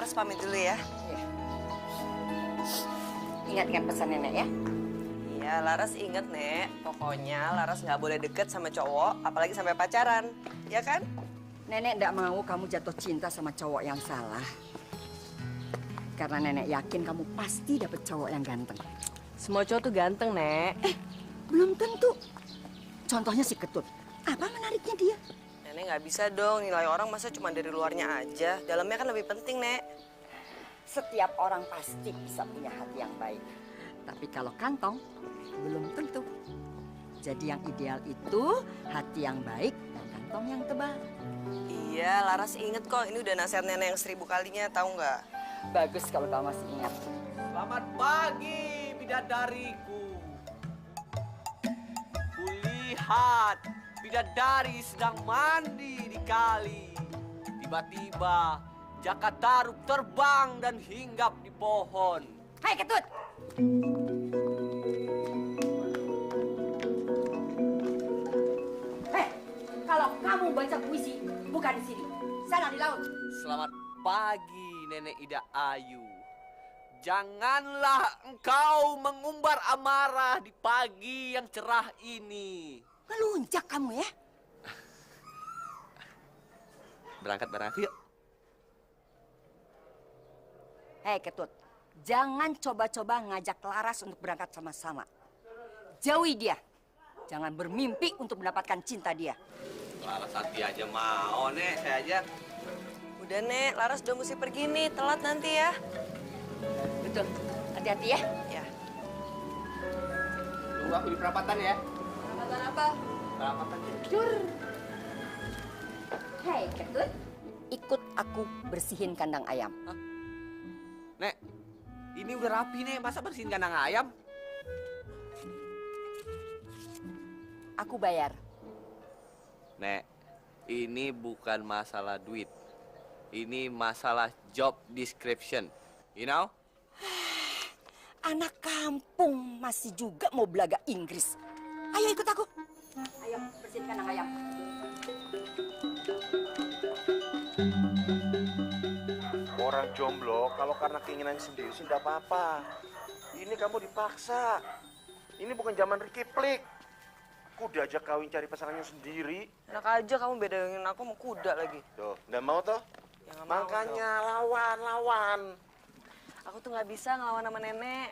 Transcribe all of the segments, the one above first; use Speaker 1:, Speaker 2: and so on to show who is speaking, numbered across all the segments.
Speaker 1: Laras pamit dulu ya.
Speaker 2: Iya. Ingat-ingat pesan nenek ya.
Speaker 1: Iya, Laras inget, Nek. Pokoknya Laras nggak boleh deket sama cowok, apalagi sampai pacaran. Ya kan?
Speaker 2: Nenek nggak mau kamu jatuh cinta sama cowok yang salah. Karena nenek yakin kamu pasti dapet cowok yang ganteng.
Speaker 1: Semua cowok tuh ganteng, Nek.
Speaker 2: Belum tentu. Contohnya si Ketut. Apa menariknya dia?
Speaker 1: Nenek nggak bisa dong nilai orang masa cuma dari luarnya aja. Dalamnya kan lebih penting, Nek.
Speaker 2: Setiap orang pasti bisa punya hati yang baik. Tapi kalau kantong, belum tentu. Jadi yang ideal itu hati yang baik dan kantong yang tebal.
Speaker 1: Iya, Laras inget kok. Ini udah nasihat nenek yang 1000 kalinya, tahu nggak?
Speaker 2: Bagus kalau kamu masih ingat.
Speaker 3: Selamat pagi, bidadariku. Kulihat bidadari sedang mandi di kali. Tiba-tiba Jaka Tarub terbang dan hinggap di pohon.
Speaker 2: Hai Ketut! Hei, kalau kamu baca puisi, bukan di sini. Sana di laut.
Speaker 3: Selamat pagi, Nenek Ida Ayu. Janganlah engkau mengumbar amarah di pagi yang cerah ini.
Speaker 2: Melunjak kamu ya.
Speaker 3: Berangkat bareng aku yuk.
Speaker 2: Hei Ketut, jangan coba-coba ngajak Laras untuk berangkat sama-sama. Jauhi dia. Jangan bermimpi untuk mendapatkan cinta dia.
Speaker 3: Laras hati aja mau, Nek. Saya aja.
Speaker 1: Udah, Nek. Laras udah mesti pergi nih. Telat nanti ya.
Speaker 2: Betul. Hati-hati ya.
Speaker 1: Ya.
Speaker 3: Tunggu aku di perapatan ya.
Speaker 1: Perapatan apa?
Speaker 3: Perapatan.
Speaker 2: Hei Ketut, ikut aku bersihin kandang ayam.
Speaker 3: Nek, ini udah rapi, Nek. Masa bersihin kandang ayam?
Speaker 2: Aku bayar.
Speaker 3: Nek, ini bukan masalah duit. Ini masalah job description. You know?
Speaker 2: Anak kampung masih juga mau belaga Inggris. Ayo ikut aku. Ayo bersihin kandang ayam.
Speaker 4: Orang jomblo kalau karena keinginan sendiri sih tidak apa-apa. Ini kamu dipaksa. Ini bukan zaman Ricky Plik. Kuda aja kawin cari pasangannya sendiri.
Speaker 1: Enak aja kamu bedain aku sama kuda lagi.
Speaker 4: Tuh, nggak mau toh?
Speaker 1: Ya, nggak mau,
Speaker 4: Makanya lawan.
Speaker 1: Aku tuh nggak bisa ngelawan sama nenek.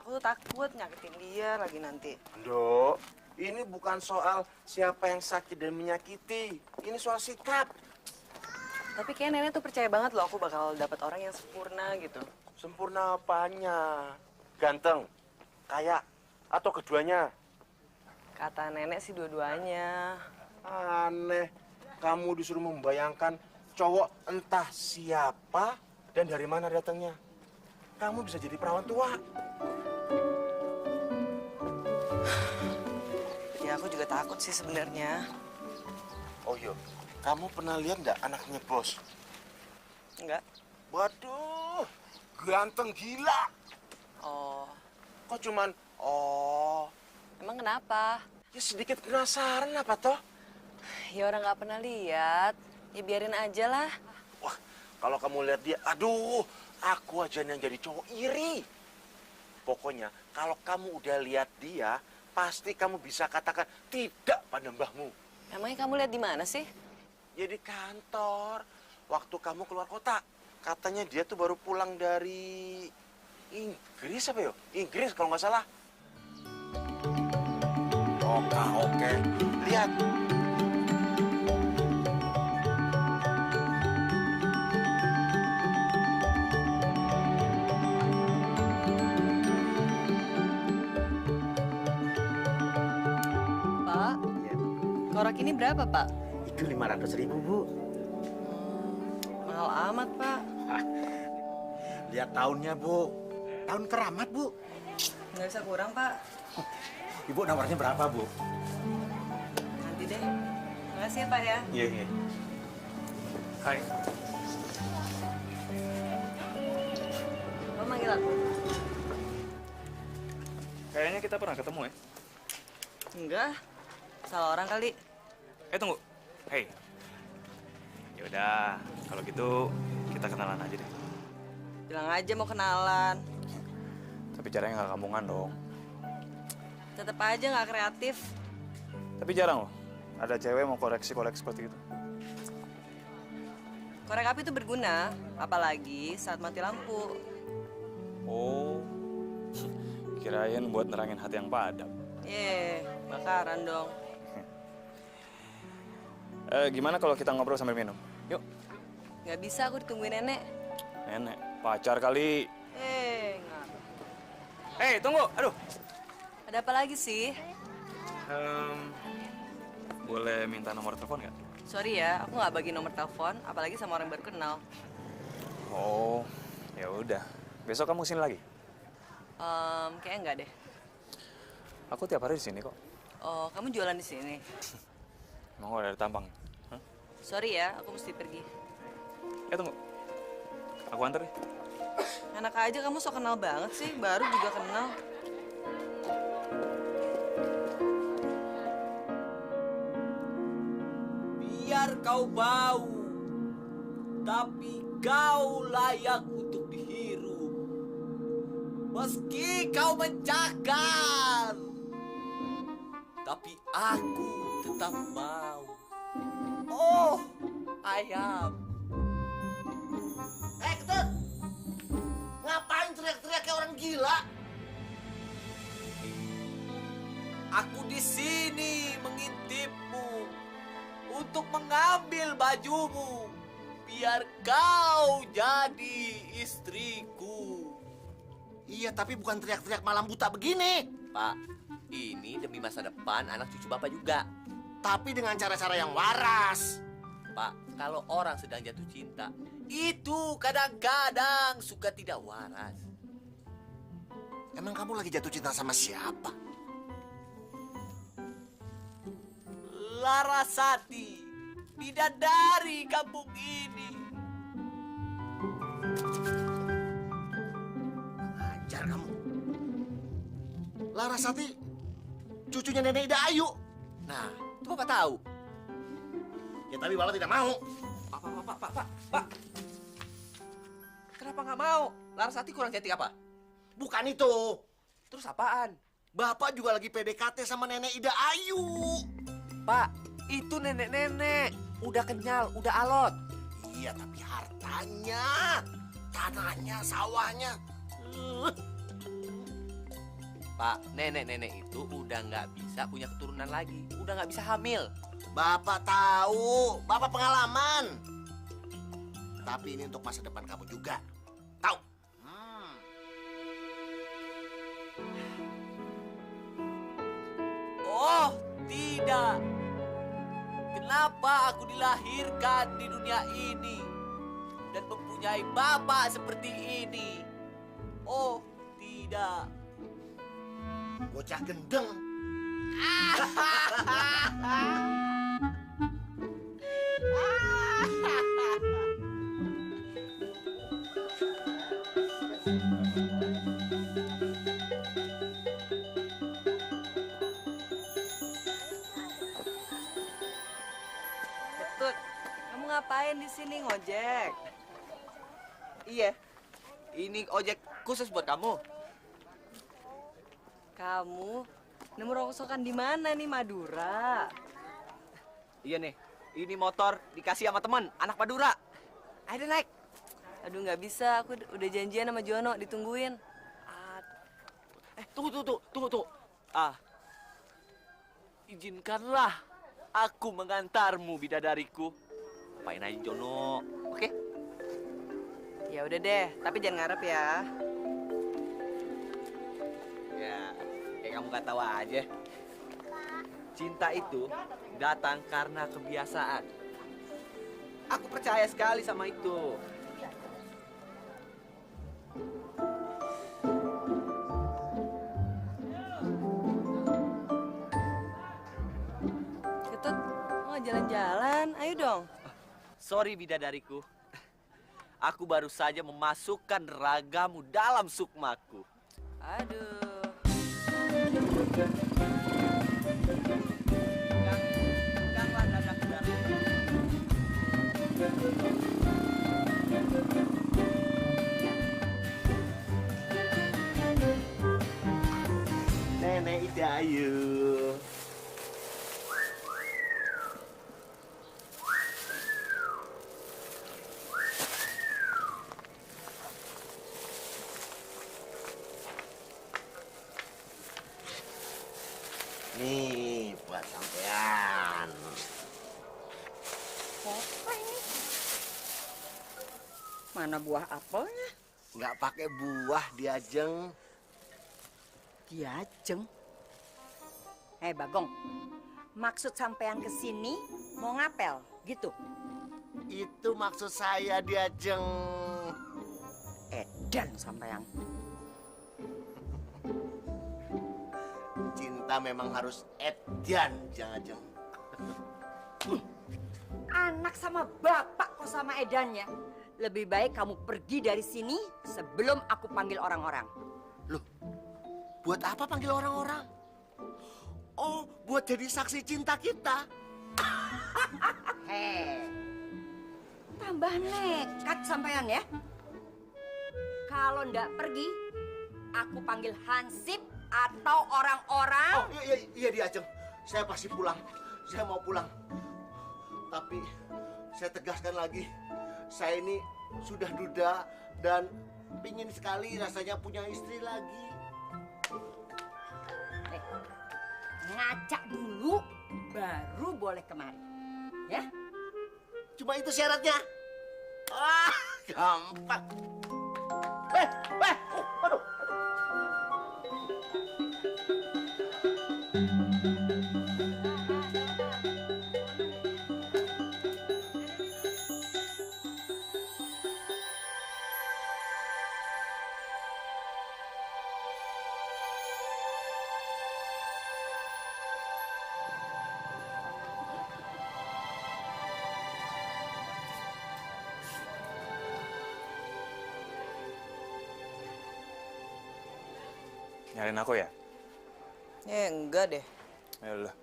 Speaker 1: Aku tuh takut nyakitin dia lagi nanti.
Speaker 4: Dok, ini bukan soal siapa yang sakit dan menyakiti. Ini soal sikap.
Speaker 1: Tapi kayak nenek tuh percaya banget loh aku bakal dapat orang yang sempurna gitu.
Speaker 4: Sempurna apanya? Ganteng, kaya, atau keduanya?
Speaker 1: Kata nenek sih dua-duanya.
Speaker 4: Aneh, kamu disuruh membayangkan cowok entah siapa dan dari mana datangnya. Kamu bisa jadi perawan tua.
Speaker 1: Ya aku juga takut sih sebenarnya.
Speaker 4: Oh iya, kamu pernah lihat nggak anaknya bos?
Speaker 1: Enggak.
Speaker 4: Waduh, ganteng gila.
Speaker 1: Oh,
Speaker 4: Kok cuman,
Speaker 1: emang kenapa?
Speaker 4: ya sedikit penasaran apa toh?
Speaker 1: Ya orang nggak pernah lihat. Ya biarin aja lah.
Speaker 4: Wah, kalau kamu lihat dia, aduh, aku aja yang jadi cowok iri. Pokoknya, kalau kamu udah lihat dia, pasti kamu bisa katakan tidak pada mbahmu.
Speaker 1: Emangnya kamu lihat di mana sih?
Speaker 4: Ya di kantor, waktu kamu keluar kota. Katanya dia tuh baru pulang dari Inggris apa yo? Inggris kalau nggak salah. Oke. Lihat.
Speaker 1: Pak, korak ini berapa, Pak?
Speaker 4: Itu 500.000, Bu.
Speaker 1: Mahal amat, Pak.
Speaker 5: Lihat tahunnya, Bu. Tahun keramat, Bu.
Speaker 1: Nggak bisa kurang, Pak.
Speaker 5: Ibu nawarnya berapa, Bu?
Speaker 1: Nanti deh. Makasih ya, Pak ya.
Speaker 5: Iya. Hai.
Speaker 1: Kamu manggil aku?
Speaker 6: Kayaknya kita pernah ketemu ya?
Speaker 1: Enggak. Salah orang kali.
Speaker 6: Tunggu. Hei. Ya udah, kalau gitu kita kenalan aja deh.
Speaker 1: Bilang aja mau kenalan.
Speaker 6: Tapi caranya nggak kampungan dong.
Speaker 1: Tetep aja nggak kreatif.
Speaker 6: Tapi jarang loh, ada cewek mau koleksi-koleksi seperti itu.
Speaker 1: Korek api itu berguna, apalagi saat mati lampu.
Speaker 6: Oh, kirain buat nerangin hati yang padam.
Speaker 1: Bakaran dong.
Speaker 6: Gimana kalau kita ngobrol sambil minum? Yuk.
Speaker 1: Nggak bisa, aku ditungguin nenek.
Speaker 6: Nenek, pacar kali.
Speaker 1: Nggak.
Speaker 6: Hei, tunggu. Aduh.
Speaker 1: Ada apa lagi sih?
Speaker 6: Boleh minta nomor telepon nggak?
Speaker 1: Sorry ya, aku nggak bagi nomor telepon, apalagi sama orang baru kenal.
Speaker 6: Oh, ya udah. Besok kamu sini lagi?
Speaker 1: Kayaknya enggak deh.
Speaker 6: Aku tiap hari di sini kok.
Speaker 1: Oh, kamu jualan di sini?
Speaker 6: Emang ada tampang? Hah?
Speaker 1: Sorry ya, aku mesti pergi.
Speaker 6: Tunggu. Aku antar deh.
Speaker 1: Enak aja kamu sok kenal banget sih, baru juga kenal.
Speaker 3: Biar kau bau, tapi kau layak untuk dihirup. Meski kau mencakar, tapi aku tetap mau. Oh, ayam.
Speaker 4: Ketut! Ngapain teriak-teriak kayak orang gila?
Speaker 3: Aku di sini mengintipmu untuk mengambil bajumu, biar kau jadi istriku.
Speaker 4: Iya, tapi bukan teriak-teriak malam buta begini.
Speaker 3: Pak, ini demi masa depan anak cucu Bapak juga.
Speaker 4: Tapi dengan cara-cara yang waras.
Speaker 3: Pak, kalau orang sedang jatuh cinta, itu kadang-kadang suka tidak waras.
Speaker 4: Emang kamu lagi jatuh cinta sama siapa?
Speaker 3: Larasati, bidadari kampung ini.
Speaker 4: Ajar kamu. Larasati, cucunya Nenek Ida Ayu.
Speaker 3: Nah, itu Bapak tahu.
Speaker 4: Ya tapi Bapak tidak mau.
Speaker 3: Pak. Kenapa nggak mau? Larasati kurang cantik apa?
Speaker 4: Bukan itu.
Speaker 3: Terus apaan?
Speaker 4: Bapak juga lagi PDKT sama Nenek Ida Ayu.
Speaker 3: Pak, itu nenek-nenek. Udah kenyal, udah alot.
Speaker 4: Iya, tapi hartanya, tanahnya, sawahnya.
Speaker 3: Pak, nenek-nenek itu udah nggak bisa punya keturunan lagi. Udah nggak bisa hamil.
Speaker 4: Bapak tahu, Bapak pengalaman. Tapi ini untuk masa depan kamu juga. Tahu?
Speaker 3: Oh, tidak. Kenapa aku dilahirkan di dunia ini dan mempunyai bapak seperti ini? Oh, tidak.
Speaker 4: Bocah gendeng.
Speaker 1: Ketut, kamu ngapain di sini ngojek?
Speaker 3: Iya, ini ojek khusus buat kamu.
Speaker 1: Kamu nemu rongsokan di mana nih, Madura?
Speaker 3: Iya nih, ini motor dikasih sama teman, anak Madura. Ayo deh, naik.
Speaker 1: Aduh, nggak bisa, aku udah janjian sama Jono, ditungguin.
Speaker 3: Tunggu. Izinkanlah aku mengantarmu, bidadariku. Apain aja, Jono. Oke?
Speaker 1: Ya udah deh, tapi jangan ngarep ya.
Speaker 3: Ya, kayak kamu gak tahu aja. Cinta itu datang karena kebiasaan. Aku percaya sekali sama itu.
Speaker 1: Ketut, mau jalan-jalan, ayo dong.
Speaker 3: Sorry, bidadariku. Aku baru saja memasukkan ragamu dalam sukmaku.
Speaker 1: Aduh.
Speaker 3: Peganglah dada saudara.
Speaker 2: apa ini? Mana buah apelnya?
Speaker 7: Nggak pakai buah Diajeng.
Speaker 2: Diajeng. Bagong, maksud sampean ke sini mau ngapel, gitu?
Speaker 7: Itu maksud saya Diajeng.
Speaker 2: Edan sampean.
Speaker 7: Cinta memang harus edan, Ajeng.
Speaker 2: Anak sama bapak kok sama edannya. Lebih baik kamu pergi dari sini sebelum aku panggil orang-orang.
Speaker 7: Loh, buat apa panggil orang-orang? Oh, buat jadi saksi cinta kita.
Speaker 2: Tambah nekat sampean ya. Kalau ndak pergi, aku panggil Hansip atau orang-orang.
Speaker 7: Oh, iya Diajeng. Saya pasti pulang. Saya mau pulang. Tapi saya tegaskan lagi, saya ini sudah duda dan pingin sekali rasanya punya istri lagi.
Speaker 2: Ngacak dulu, baru boleh kemari. Ya?
Speaker 7: Cuma itu syaratnya. Ah, gampang. Aduh.
Speaker 6: Nyariin aku ya?
Speaker 1: Enggak deh.
Speaker 6: Ya udah.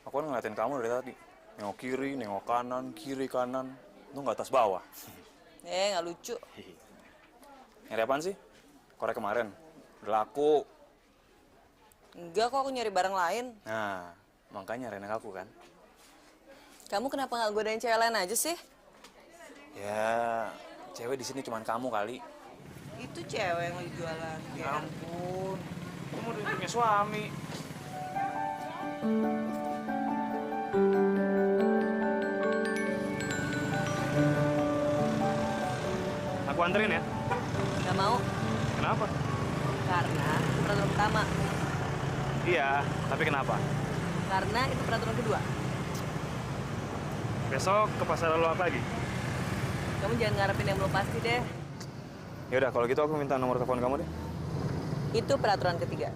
Speaker 6: Aku kan ngeliatin kamu dari tadi. Nengok kiri, nengok kanan, kiri kanan. Lu nggak atas bawah.
Speaker 1: Nggak lucu.
Speaker 6: Nyari apaan sih? Korek kemarin. Udah laku.
Speaker 1: Enggak kok, aku nyari barang lain.
Speaker 6: Nah, makanya nyariin aku kan.
Speaker 1: Kamu kenapa nggak godain cewek lain aja sih?
Speaker 6: Ya, cewek di sini cuman kamu kali.
Speaker 1: Itu cewek yang lagi jualan.
Speaker 6: Ya ampun, kamu udah punya suami. Aku anterin ya?
Speaker 1: Nggak mau,
Speaker 6: Kenapa?
Speaker 1: karena peraturan pertama.
Speaker 6: Iya, tapi kenapa?
Speaker 1: Karena itu peraturan kedua.
Speaker 6: Besok ke pasar lalu apa lagi?
Speaker 1: Kamu jangan ngarepin yang belum pasti deh.
Speaker 6: Yaudah, kalau gitu aku minta nomor telepon kamu deh.
Speaker 1: Itu peraturan ketiga.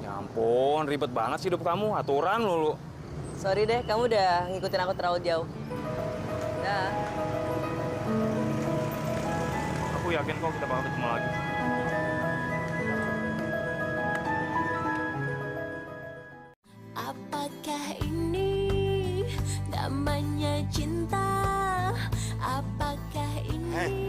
Speaker 6: Ya ampun, ribet banget sih hidup kamu. Aturan lulu.
Speaker 1: Sorry deh, kamu udah ngikutin aku terlalu jauh. Dah.
Speaker 6: Aku yakin kok kita bakal ketemu lagi.
Speaker 8: Apakah ini namanya cinta? Apakah ini?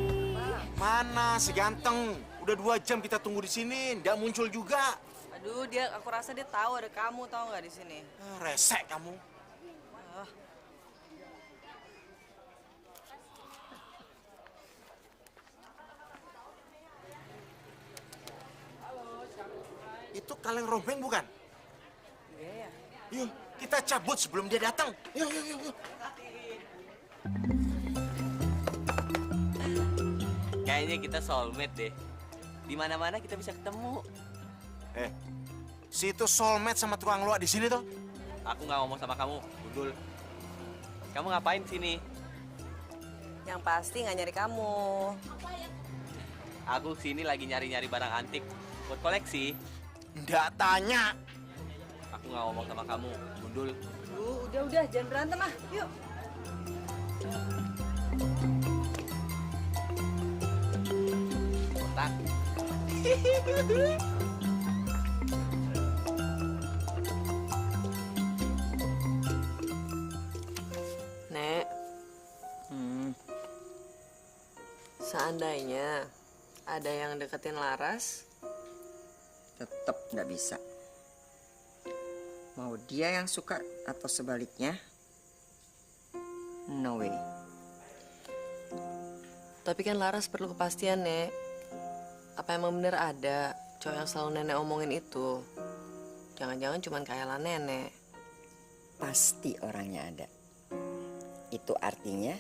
Speaker 4: Mana si ganteng? Udah 2 jam kita tunggu di sini, nggak muncul juga.
Speaker 1: Aduh, aku rasa dia tahu ada kamu, tahu nggak di sini.
Speaker 4: Resek kamu. Itu kaleng rombeng bukan?
Speaker 1: Iya ya.
Speaker 4: Yuk, kita cabut sebelum dia datang. Yuk, yuk, yuk, yuk.
Speaker 3: Kayaknya kita soulmate deh. Di mana-mana kita bisa ketemu.
Speaker 4: Si itu soulmate sama tukang loak di sini tuh.
Speaker 3: Aku nggak ngomong sama kamu, Gundul. Kamu ngapain di sini?
Speaker 1: Yang pasti nggak nyari kamu.
Speaker 3: Aku sini lagi nyari-nyari barang antik buat koleksi.
Speaker 4: Nggak tanya.
Speaker 3: Aku nggak ngomong sama kamu, Gundul.
Speaker 1: Udah, jangan berantem ah. Yuk.
Speaker 3: Kotak.
Speaker 1: Nek, seandainya ada yang deketin Laras,
Speaker 2: Tetap nggak bisa. Mau dia yang suka atau sebaliknya? No way.
Speaker 1: tapi kan Laras perlu kepastian, Nek. Apa emang bener ada cowok yang selalu nenek omongin itu? Jangan-jangan cuma khayalan nenek.
Speaker 2: Pasti orangnya ada. Itu artinya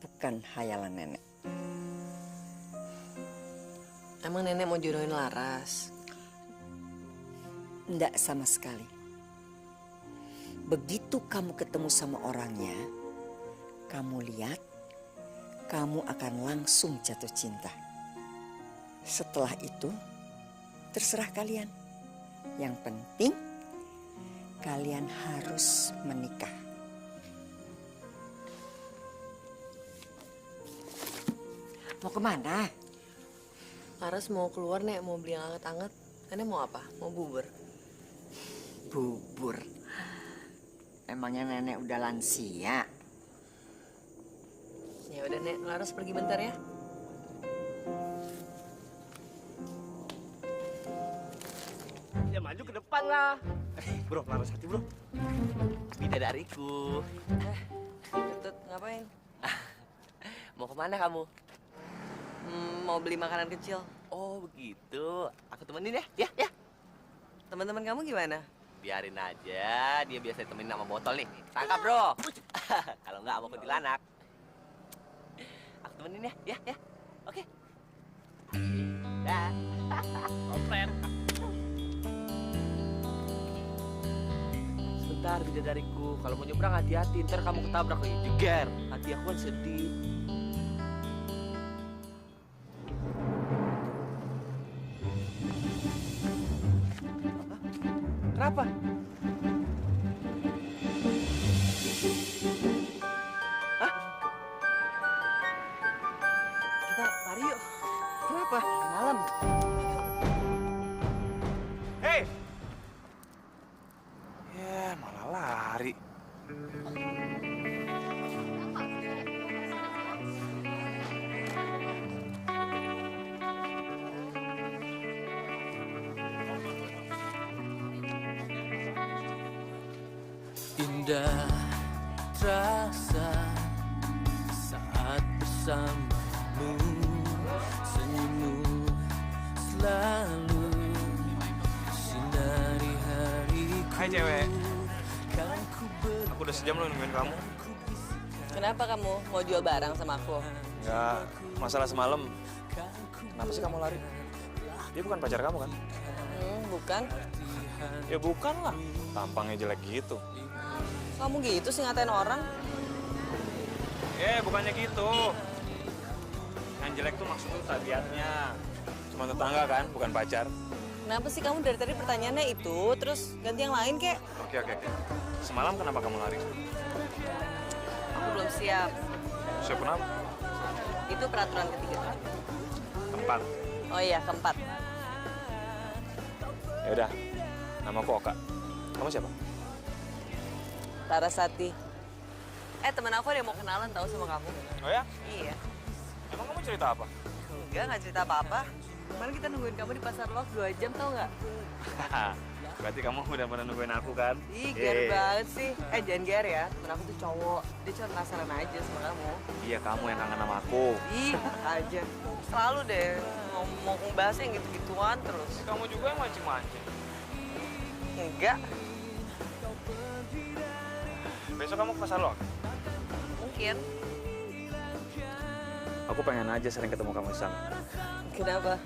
Speaker 2: bukan hayalan nenek.
Speaker 1: Emang nenek mau jodohin Laras?
Speaker 2: Enggak sama sekali. Begitu kamu ketemu sama orangnya, kamu lihat, kamu akan langsung jatuh cinta. Setelah itu, terserah kalian. Yang penting, kalian harus menikah. Mau kemana?
Speaker 1: Laras mau keluar, Nek. Mau beli yang anget-anget. Nenek mau apa? Mau bubur?
Speaker 2: Bubur. Emangnya nenek udah lansia?
Speaker 1: Ya udah, Nek. Laras pergi bentar ya.
Speaker 3: Ya maju ke depan lah.
Speaker 5: Bro, Larasati bro.
Speaker 3: Bidadariku.
Speaker 1: Ketut, ngapain?
Speaker 3: Mau kemana kamu?
Speaker 1: Mau beli makanan kecil.
Speaker 3: Oh begitu. Aku temenin ya. Ya.
Speaker 1: Teman-teman kamu gimana?
Speaker 3: Biarin aja. Dia biasa temenin sama botol nih. Tangkap bro. Kalau nggak mau kuntilanak. Aku temenin ya. Ya. Oke. Dah. Komplit. Sebentar bidadariku. Kalau mau nyebrang hati-hati. Ntar kamu ketabrak lagi. Jeger. Hati aku kan sedih. Kenapa? Hah?
Speaker 1: Kita lari yuk.
Speaker 3: Kenapa?
Speaker 1: Malam.
Speaker 6: Hei! Ya, malah lari.
Speaker 9: Indah terasa saat bersamamu, senyummu selalu sinari hariku.
Speaker 6: Hai cewek,
Speaker 9: Kan ku
Speaker 6: aku udah sejam loh nungguin kamu.
Speaker 1: Kenapa kamu mau jual barang sama aku?
Speaker 6: Enggak, masalah semalam. Kenapa sih kamu lari? Dia bukan pacar kamu kan?
Speaker 1: Bukan.
Speaker 6: Ya bukan lah, tampangnya jelek gitu.
Speaker 1: Kamu gitu sih ngatain orang?
Speaker 6: Bukannya gitu. Yang jelek tuh maksudnya tabiatnya. Cuma tetangga kan, bukan pacar.
Speaker 1: Kenapa sih kamu dari tadi pertanyaannya itu, terus ganti yang lain kek?
Speaker 6: Oke. Semalam kenapa kamu lari?
Speaker 1: Aku belum siap.
Speaker 6: Siapa kenapa?
Speaker 1: Itu peraturan ketiga.
Speaker 6: Keempat.
Speaker 1: Oh iya, keempat.
Speaker 6: Ya udah, namaku Oka. Kamu siapa?
Speaker 1: Larasati. Temen aku ada yang mau kenalan tahu sama kamu.
Speaker 6: Oh ya?
Speaker 1: Iya.
Speaker 6: Emang kamu cerita apa?
Speaker 1: Nggak cerita apa-apa. Kemarin kita nungguin kamu di pasar Lok 2 jam tau nggak?
Speaker 6: Berarti kamu udah pernah nungguin aku kan?
Speaker 1: Ih, ger banget sih. Jangan ger ya. Temen aku tuh cowok. Dia cuma penasaran aja sama kamu.
Speaker 6: Iya, kamu yang kangen sama aku.
Speaker 1: Ih, aja. Selalu deh ngomong bahasa yang gitu-gituan terus.
Speaker 6: Kamu juga yang mancing-mancing.
Speaker 1: Enggak,
Speaker 6: Besok kamu ke pasar Lok?
Speaker 1: mungkin.
Speaker 6: Aku pengen aja sering ketemu kamu di sana.
Speaker 1: Kenapa?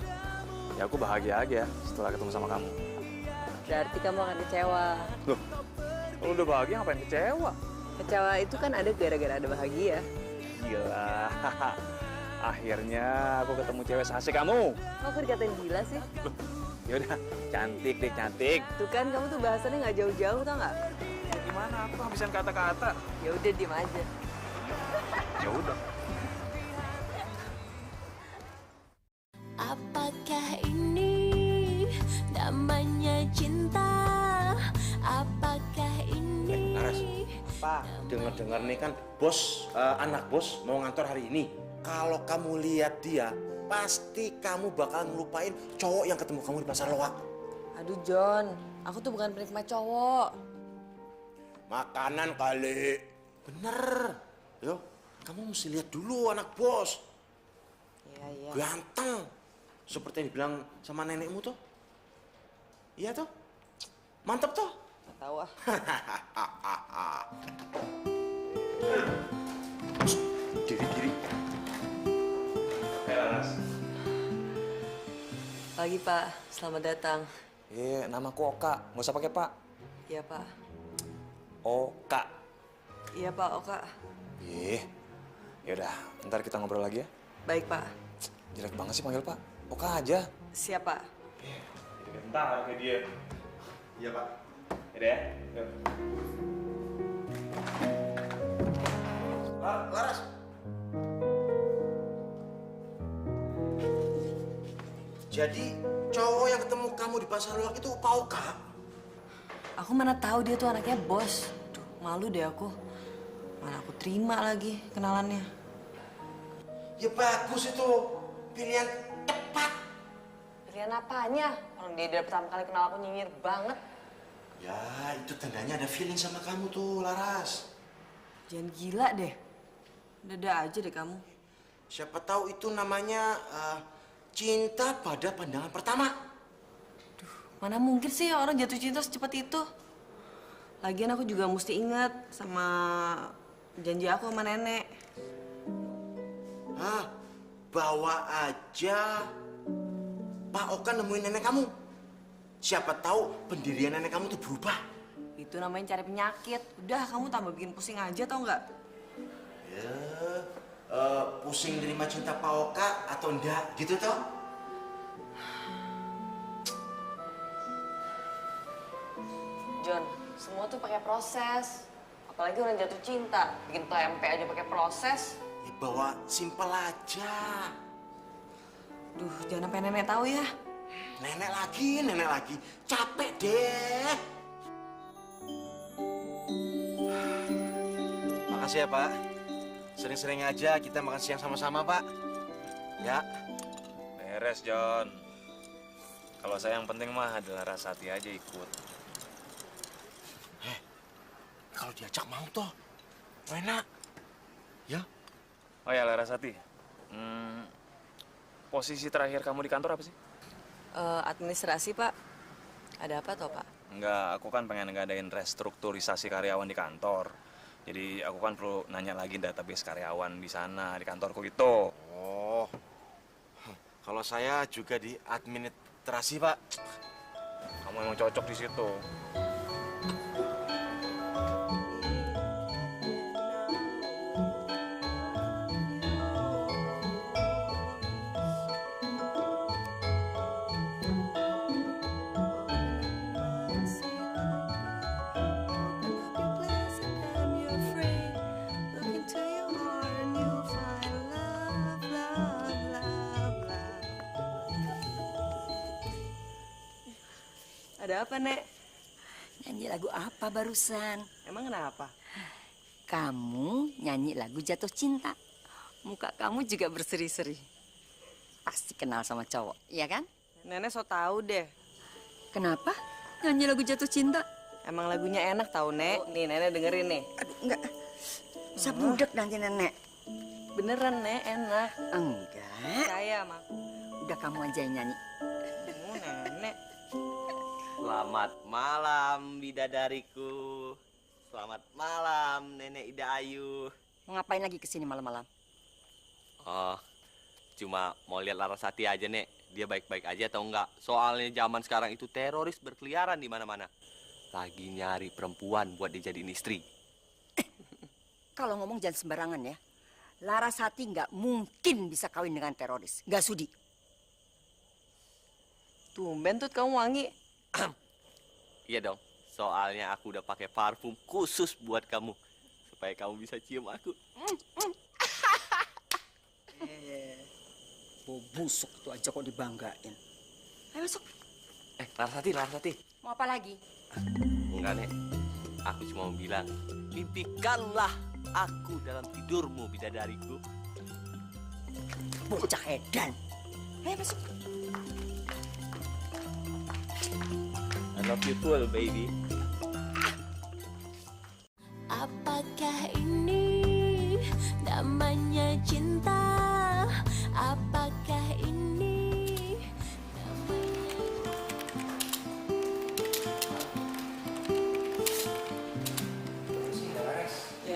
Speaker 6: Ya aku bahagia aja setelah ketemu sama kamu.
Speaker 1: Berarti kamu akan kecewa.
Speaker 6: Loh, kalau udah bahagia ngapain kecewa?
Speaker 1: Kecewa itu kan ada gara-gara ada bahagia.
Speaker 6: Gila. Akhirnya aku ketemu cewek seasik kamu.
Speaker 1: Kok aku dikatain gila sih?
Speaker 6: Yaudah, cantik deh, cantik.
Speaker 1: Tuh kan kamu tuh bahasannya nggak jauh-jauh tau nggak?
Speaker 6: Ya gimana? Aku habisan kata-kata.
Speaker 1: Ya udah diem aja.
Speaker 6: Ya udah.
Speaker 8: Apakah ini namanya cinta? Apakah ini?
Speaker 4: Laras, Pak, dengar-dengar nih kan anak bos mau ngantor hari ini. Kalau kamu lihat dia, pasti kamu bakal ngelupain cowok yang ketemu kamu di pasar loak.
Speaker 1: Aduh John, aku tuh bukan penikmat cowok.
Speaker 4: Makanan kali. Bener. Yo, kamu mesti lihat dulu anak bos.
Speaker 1: Iya.
Speaker 4: Ganteng. Seperti yang dibilang sama nenekmu tuh. Iya tuh. Mantap tuh.
Speaker 1: Nggak tahu ah.
Speaker 6: Diri. Laras.
Speaker 1: Pagi, Pak. Selamat datang.
Speaker 6: Namaku Oka. Nggak usah pakai Pak.
Speaker 1: Iya, Pak.
Speaker 6: Oka.
Speaker 1: Iya, Pak, Oka.
Speaker 6: Yaudah, ntar kita ngobrol lagi ya.
Speaker 1: Baik, Pak.
Speaker 6: Jelek banget sih panggil Pak. Oka aja.
Speaker 1: Siap, Pak.
Speaker 6: Bentar ke dia.
Speaker 7: Iya, Pak.
Speaker 6: Yaudah ya.
Speaker 7: Laras. Jadi cowok yang ketemu kamu di pasar luar itu Pak Oka?
Speaker 1: Aku mana tahu dia tuh anaknya bos. Duh, malu deh aku. Mana aku terima lagi kenalannya.
Speaker 7: Ya bagus itu. Pilihan tepat.
Speaker 1: Pilihan apanya? Orang dia pertama kali kenal aku nyinyir banget.
Speaker 7: Ya, itu tandanya ada feeling sama kamu tuh, Laras.
Speaker 1: Jangan gila deh. Dada aja deh kamu.
Speaker 7: Siapa tahu itu namanya cinta pada pandangan pertama.
Speaker 1: Mana mungkin sih orang jatuh cinta secepat itu? Lagian aku juga mesti ingat sama janji aku sama nenek.
Speaker 7: Bawa aja Pak Oka nemuin nenek kamu. Siapa tahu pendirian nenek kamu tuh berubah.
Speaker 1: Itu namanya cari penyakit. Udah, kamu tambah bikin pusing aja tau nggak?
Speaker 7: Ya, pusing nerima cinta Pak Oka atau enggak gitu toh?
Speaker 1: John, semua tuh pakai proses. Apalagi orang jatuh cinta, bikin tempe aja pakai proses.
Speaker 7: Ya, bawa simpel aja.
Speaker 1: Duh, jangan sampai nenek tahu ya.
Speaker 7: Nenek lagi. Capek deh. Makasih ya, Pak. Sering-sering aja kita makan siang sama-sama, Pak. Ya.
Speaker 6: Beres, John. Kalau saya yang penting mah adalah Rasati aja ikut.
Speaker 7: Kalau diajak mau toh. Enak. Ya.
Speaker 6: Oh ya, Larasati. Posisi terakhir kamu di kantor apa sih?
Speaker 1: Administrasi, Pak. Ada apa toh, Pak?
Speaker 6: Enggak, aku kan pengen ngadain restrukturisasi karyawan di kantor. Jadi aku kan perlu nanya lagi database karyawan di sana, di kantorku gitu.
Speaker 7: Oh. Kalau saya juga di administrasi, Pak.
Speaker 6: Kamu emang cocok di situ.
Speaker 1: Ada apa, Nek?
Speaker 2: Nyanyi lagu apa barusan?
Speaker 1: Emang kenapa?
Speaker 2: Kamu nyanyi lagu jatuh cinta. Muka kamu juga berseri-seri. Pasti kenal sama cowok, iya kan?
Speaker 1: Nenek so tahu deh.
Speaker 2: Kenapa? Nyanyi lagu jatuh cinta?
Speaker 1: Emang lagunya enak tahu, Nek. Nih, Nenek dengerin nih.
Speaker 2: Aduh, enggak. Bisa budek nanti nenek.
Speaker 1: Beneran, Nek, enak.
Speaker 2: Enggak.
Speaker 1: Percaya sama aku.
Speaker 2: Udah kamu aja yang nyanyi.
Speaker 1: Nenek.
Speaker 3: Selamat malam, bidadariku. Selamat malam, Nenek Ida Ayu.
Speaker 2: Mau ngapain lagi kesini malam-malam?
Speaker 3: Oh, cuma mau lihat Larasati aja, Nek. Dia baik-baik aja atau enggak? Soalnya zaman sekarang itu teroris berkeliaran di mana-mana. Lagi nyari perempuan buat dijadiin istri.
Speaker 2: Kalau ngomong jangan sembarangan ya. Larasati nggak mungkin bisa kawin dengan teroris. Nggak sudi.
Speaker 1: Tumben tuh kamu wangi.
Speaker 3: Iya dong, soalnya aku udah pakai parfum khusus buat kamu. Supaya kamu bisa cium aku.
Speaker 2: Bau busuk itu aja kok dibanggain. Ayo masuk.
Speaker 3: Larasati.
Speaker 2: Mau apa lagi?
Speaker 3: Enggak, Nek. Aku cuma mau bilang, mimpikanlah aku dalam tidurmu, bidadariku.
Speaker 2: Bocah edan. Ayo masuk.
Speaker 3: I love you full, baby.
Speaker 8: Apakah ini namanya cinta? Apakah ini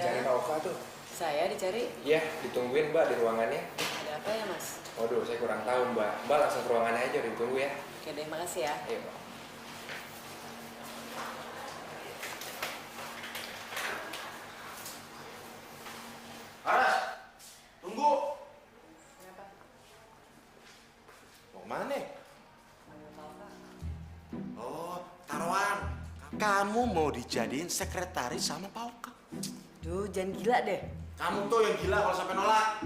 Speaker 5: Cari Kak Oka tuh.
Speaker 1: Saya dicari?
Speaker 10: Iya, ditungguin Mbak di ruangannya.
Speaker 1: Ada apa ya, Mas?
Speaker 10: Waduh, saya kurang tahu Mbak. Mbak langsung ke ruangannya aja, udah ditunggu ya.
Speaker 1: Oke deh, makasih ya.
Speaker 10: Iya Mbak.
Speaker 4: Aras, tunggu. Mau mana? Oh, taruhan. Kamu mau dijadiin sekretaris sama Pak Oka.
Speaker 1: Duh, jangan gila deh.
Speaker 4: Kamu tuh yang gila kalau sampai nolak.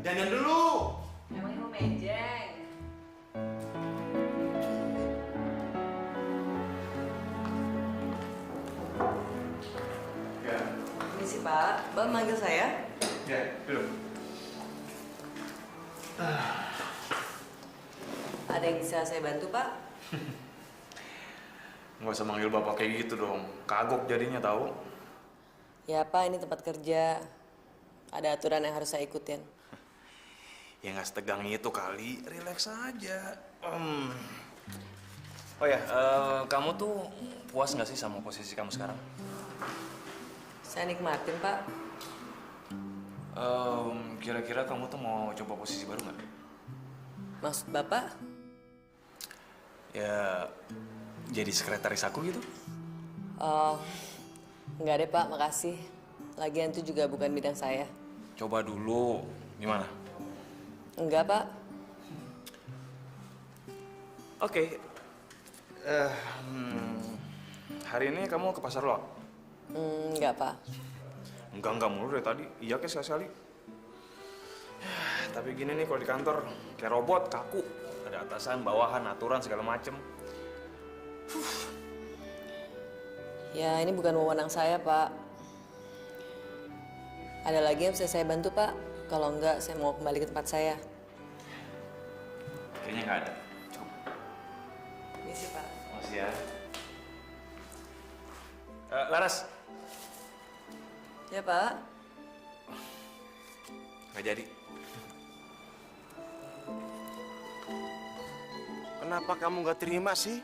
Speaker 4: Dandan dulu.
Speaker 1: Emangnya mau mejeng?
Speaker 10: Ya,
Speaker 1: Ini sih Pak, Mbak manggil saya?
Speaker 10: ya, duduk.
Speaker 1: Ada yang bisa saya bantu Pak?
Speaker 6: Nggak usah manggil bapak kayak gitu dong. Kagok jadinya tahu.
Speaker 1: Ya Pak, ini tempat kerja. Ada aturan yang harus saya ikutin.
Speaker 6: Ya nggak setegang itu kali. Relax aja. Oh ya, kamu tuh puas nggak sih sama posisi kamu sekarang?
Speaker 1: Saya nikmatin Pak.
Speaker 6: Kira-kira kamu tuh mau coba posisi baru nggak?
Speaker 1: Maksud Bapak?
Speaker 6: Ya, jadi sekretaris aku gitu.
Speaker 1: Oh, enggak deh Pak, makasih. Lagian itu juga bukan bidang saya.
Speaker 6: Coba dulu. Gimana?
Speaker 1: Enggak Pak.
Speaker 6: Oke. Hari ini kamu ke pasar lo?
Speaker 1: Enggak Pak.
Speaker 6: Enggak mulu dari tadi. Iya kayak sekali-sekali. Tapi gini nih kalau di kantor, kayak robot, kaku. Ada atasan, bawahan, aturan, segala macem.
Speaker 1: Ya, ini bukan wewenang saya Pak. Ada lagi yang bisa saya bantu Pak? Kalau enggak, saya mau kembali ke tempat saya.
Speaker 6: Kayaknya nggak ada. Cukup.
Speaker 1: Misi Pak.
Speaker 6: Makasih ya. Laras.
Speaker 1: Ya Pak.
Speaker 6: Nggak jadi.
Speaker 4: Kenapa kamu nggak terima sih?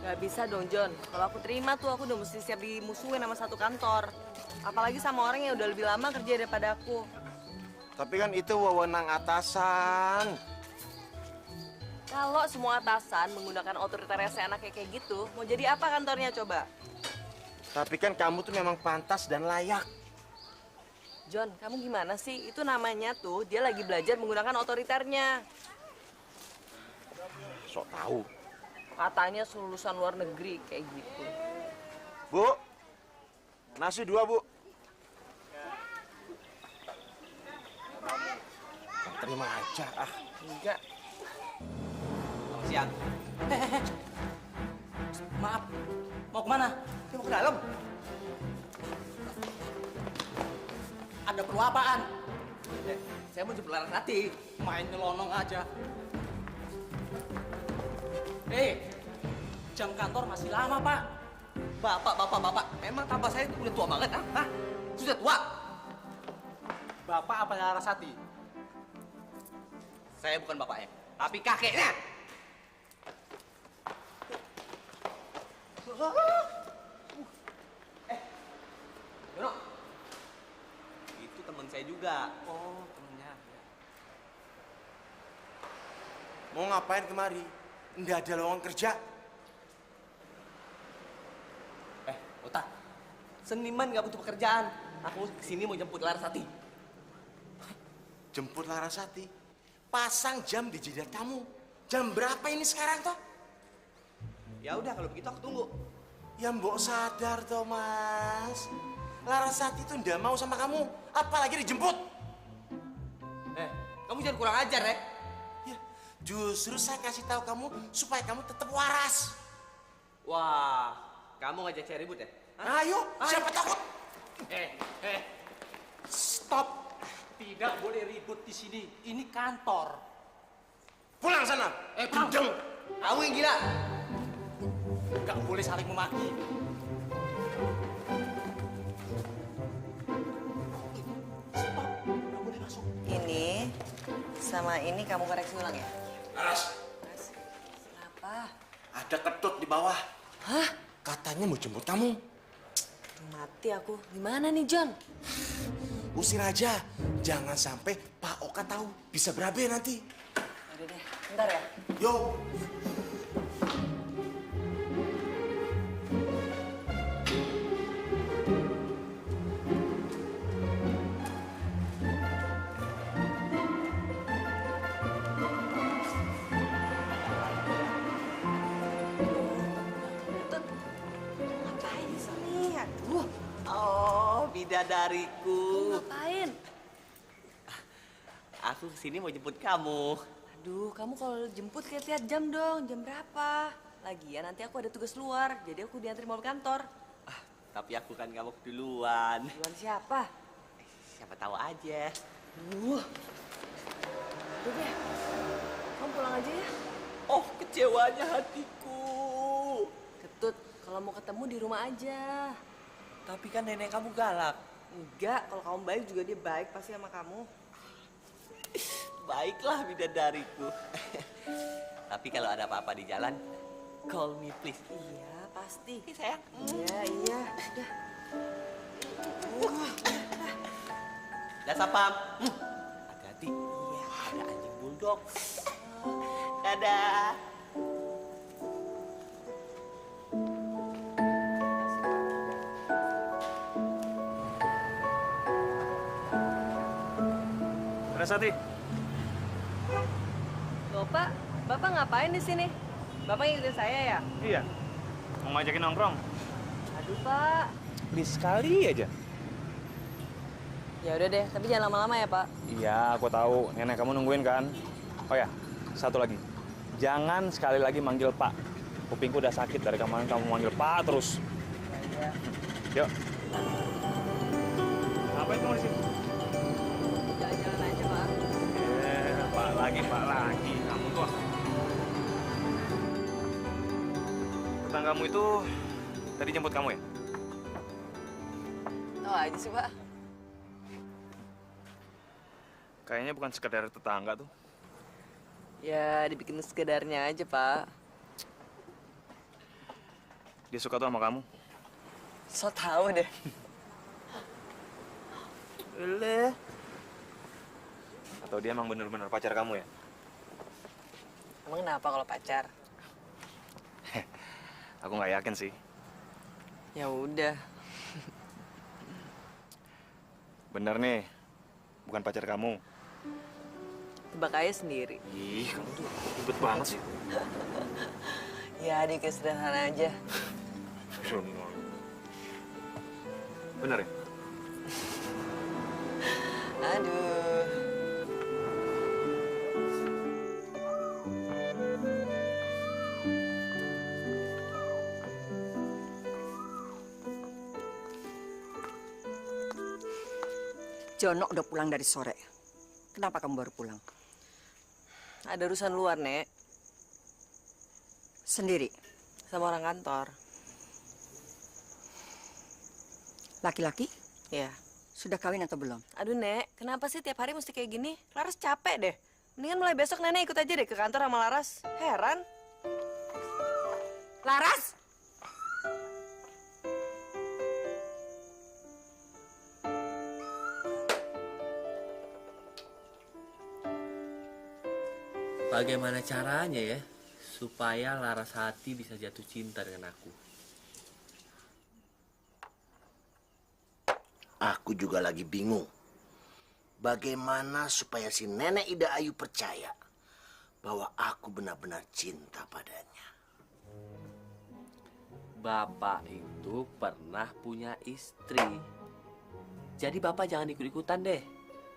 Speaker 1: Gak bisa dong John. Kalau aku terima tuh aku udah mesti siap dimusuhin sama satu kantor. Apalagi sama orang yang udah lebih lama kerja daripada aku.
Speaker 4: Tapi kan itu wewenang atasan.
Speaker 1: Kalau semua atasan menggunakan otoritas enaknya kayak gitu, mau jadi apa kantornya coba?
Speaker 4: Tapi kan kamu tuh memang pantas dan layak.
Speaker 1: John, kamu gimana sih? Itu namanya tuh dia lagi belajar menggunakan otoriternya.
Speaker 4: Sok tahu.
Speaker 1: Katanya lulusan luar negeri kayak gitu.
Speaker 4: Bu, nasi 2 Bu. Terima aja ah.
Speaker 1: Enggak.
Speaker 5: Selamat siang. Maaf, mau kemana? Dia mau ke dalam. Ada perlu apaan? Saya mau jemput Larasati. Main nyelonong aja. Jam kantor masih lama, Pak. Bapak. Emang tambah saya udah tua banget, ah? Sudah tua. Bapak apa Larasati? Saya bukan bapaknya, tapi kakeknya. Yono, itu teman saya juga. Oh, temennya.
Speaker 4: Mau ngapain kemari? Nggak ada lowongan kerja.
Speaker 5: Otak, seniman nggak butuh pekerjaan. Aku kesini mau jemput Larasati.
Speaker 4: Jemput Larasati. Pasang jam di jidat kamu. Jam berapa ini sekarang toh?
Speaker 5: Ya udah kalau begitu aku tunggu.
Speaker 4: Ya mbok sadar toh mas. Larasati tuh nggak mau sama kamu. Apalagi dijemput.
Speaker 5: Kamu jangan kurang ajar ya.
Speaker 4: Justru saya kasih tahu kamu supaya kamu tetap waras.
Speaker 5: Wah, kamu ngajak saya ribut ya?
Speaker 4: Ayo, siapa takut?
Speaker 5: Stop. Tidak boleh ribut di sini. Ini kantor.
Speaker 4: Pulang sana. Gendeng.
Speaker 5: Kamu yang gila. Gak boleh saling memaki. Stop. Gak boleh masuk.
Speaker 1: Ini sama ini kamu koreksi ulang ya?
Speaker 4: Laras,
Speaker 1: Kenapa?
Speaker 4: ada ketut di bawah.
Speaker 1: Hah?
Speaker 4: Katanya mau jemput kamu.
Speaker 1: Mati aku. Gimana nih, John?
Speaker 4: Usir aja. Jangan sampai Pak Oka tahu. Bisa berabe nanti.
Speaker 1: Udah deh, bentar ya.
Speaker 4: Yo.
Speaker 1: Tut, ngapain sih? Aduh,
Speaker 3: Oh, bidadariku.
Speaker 1: ngapain?
Speaker 3: Aku kesini mau jemput kamu.
Speaker 1: Aduh, kamu kalau jemput kayak lihat jam dong. Jam berapa? Lagian nanti aku ada tugas luar, jadi aku diantri mau ke kantor.
Speaker 3: Tapi aku kan gak mau duluan.
Speaker 1: Duluan siapa?
Speaker 3: Siapa tahu aja.
Speaker 1: Udah deh, kamu pulang aja ya.
Speaker 3: Oh, kecewanya hatiku.
Speaker 1: Ketut, kalau mau ketemu di rumah aja.
Speaker 3: Tapi kan nenek kamu galak.
Speaker 1: Enggak, kalau kamu baik juga dia baik pasti sama kamu.
Speaker 3: Baiklah bidadariku. Tapi kalau ada apa-apa di jalan, call me please.
Speaker 1: Iya, pasti.
Speaker 3: Sayang.
Speaker 1: Iya, iya. Udah.
Speaker 3: Dah sapam. Hati-hati. Iya, ada anjing bulldog. Dadah.
Speaker 6: Rasati,
Speaker 1: Bapak ngapain di sini? Bapak ngikutin saya ya?
Speaker 6: iya. Mau ngajakin nongkrong?
Speaker 1: Aduh, Pak.
Speaker 6: Please sekali aja.
Speaker 1: Ya udah deh, tapi jangan lama-lama ya, Pak.
Speaker 6: Iya, aku tahu. Nenek kamu nungguin kan? Oh ya, satu lagi. Jangan sekali lagi manggil Pak. Kupingku udah sakit dari kemarin kamu manggil Pak terus.
Speaker 1: Ya.
Speaker 6: Yuk. Ngapain kamu di sini?
Speaker 1: Jalan-jalan aja, Pak.
Speaker 6: Pak lagi. Kamu tuh. Tetanggamu itu tadi jemput kamu ya?
Speaker 1: Tahu aja sih, Pak.
Speaker 6: Kayaknya bukan sekedar tetangga tuh.
Speaker 1: Ya, dibikin sekedarnya aja, Pak.
Speaker 6: Dia suka tuh sama kamu.
Speaker 1: So tahu deh.
Speaker 6: Boleh. Atau dia emang bener-bener pacar kamu ya?
Speaker 1: Emang kenapa kalau pacar?
Speaker 6: Aku nggak yakin sih.
Speaker 1: Ya udah.
Speaker 6: Bener nih, bukan pacar kamu.
Speaker 1: Tebak aja sendiri.
Speaker 6: Ih, kamu tuh ribet banget sih.
Speaker 1: Ya, dikit sederhana aja.
Speaker 6: Bener ya?
Speaker 1: Aduh.
Speaker 2: Jono udah pulang dari sore. Kenapa kamu baru pulang?
Speaker 1: Ada urusan luar, Nek.
Speaker 2: Sendiri?
Speaker 1: Sama orang kantor.
Speaker 2: Laki-laki?
Speaker 1: Ya.
Speaker 2: Sudah kawin atau belum?
Speaker 1: Aduh, Nek. Kenapa sih tiap hari mesti kayak gini? Laras capek deh. Mendingan mulai besok Nenek ikut aja deh ke kantor sama Laras. Heran.
Speaker 2: Laras!
Speaker 3: Bagaimana caranya ya supaya Larasati bisa jatuh cinta dengan aku?
Speaker 7: Aku juga lagi bingung. Bagaimana supaya si Nenek Ida Ayu percaya bahwa aku benar-benar cinta padanya.
Speaker 3: Bapak itu pernah punya istri. Jadi Bapak jangan ikut-ikutan deh.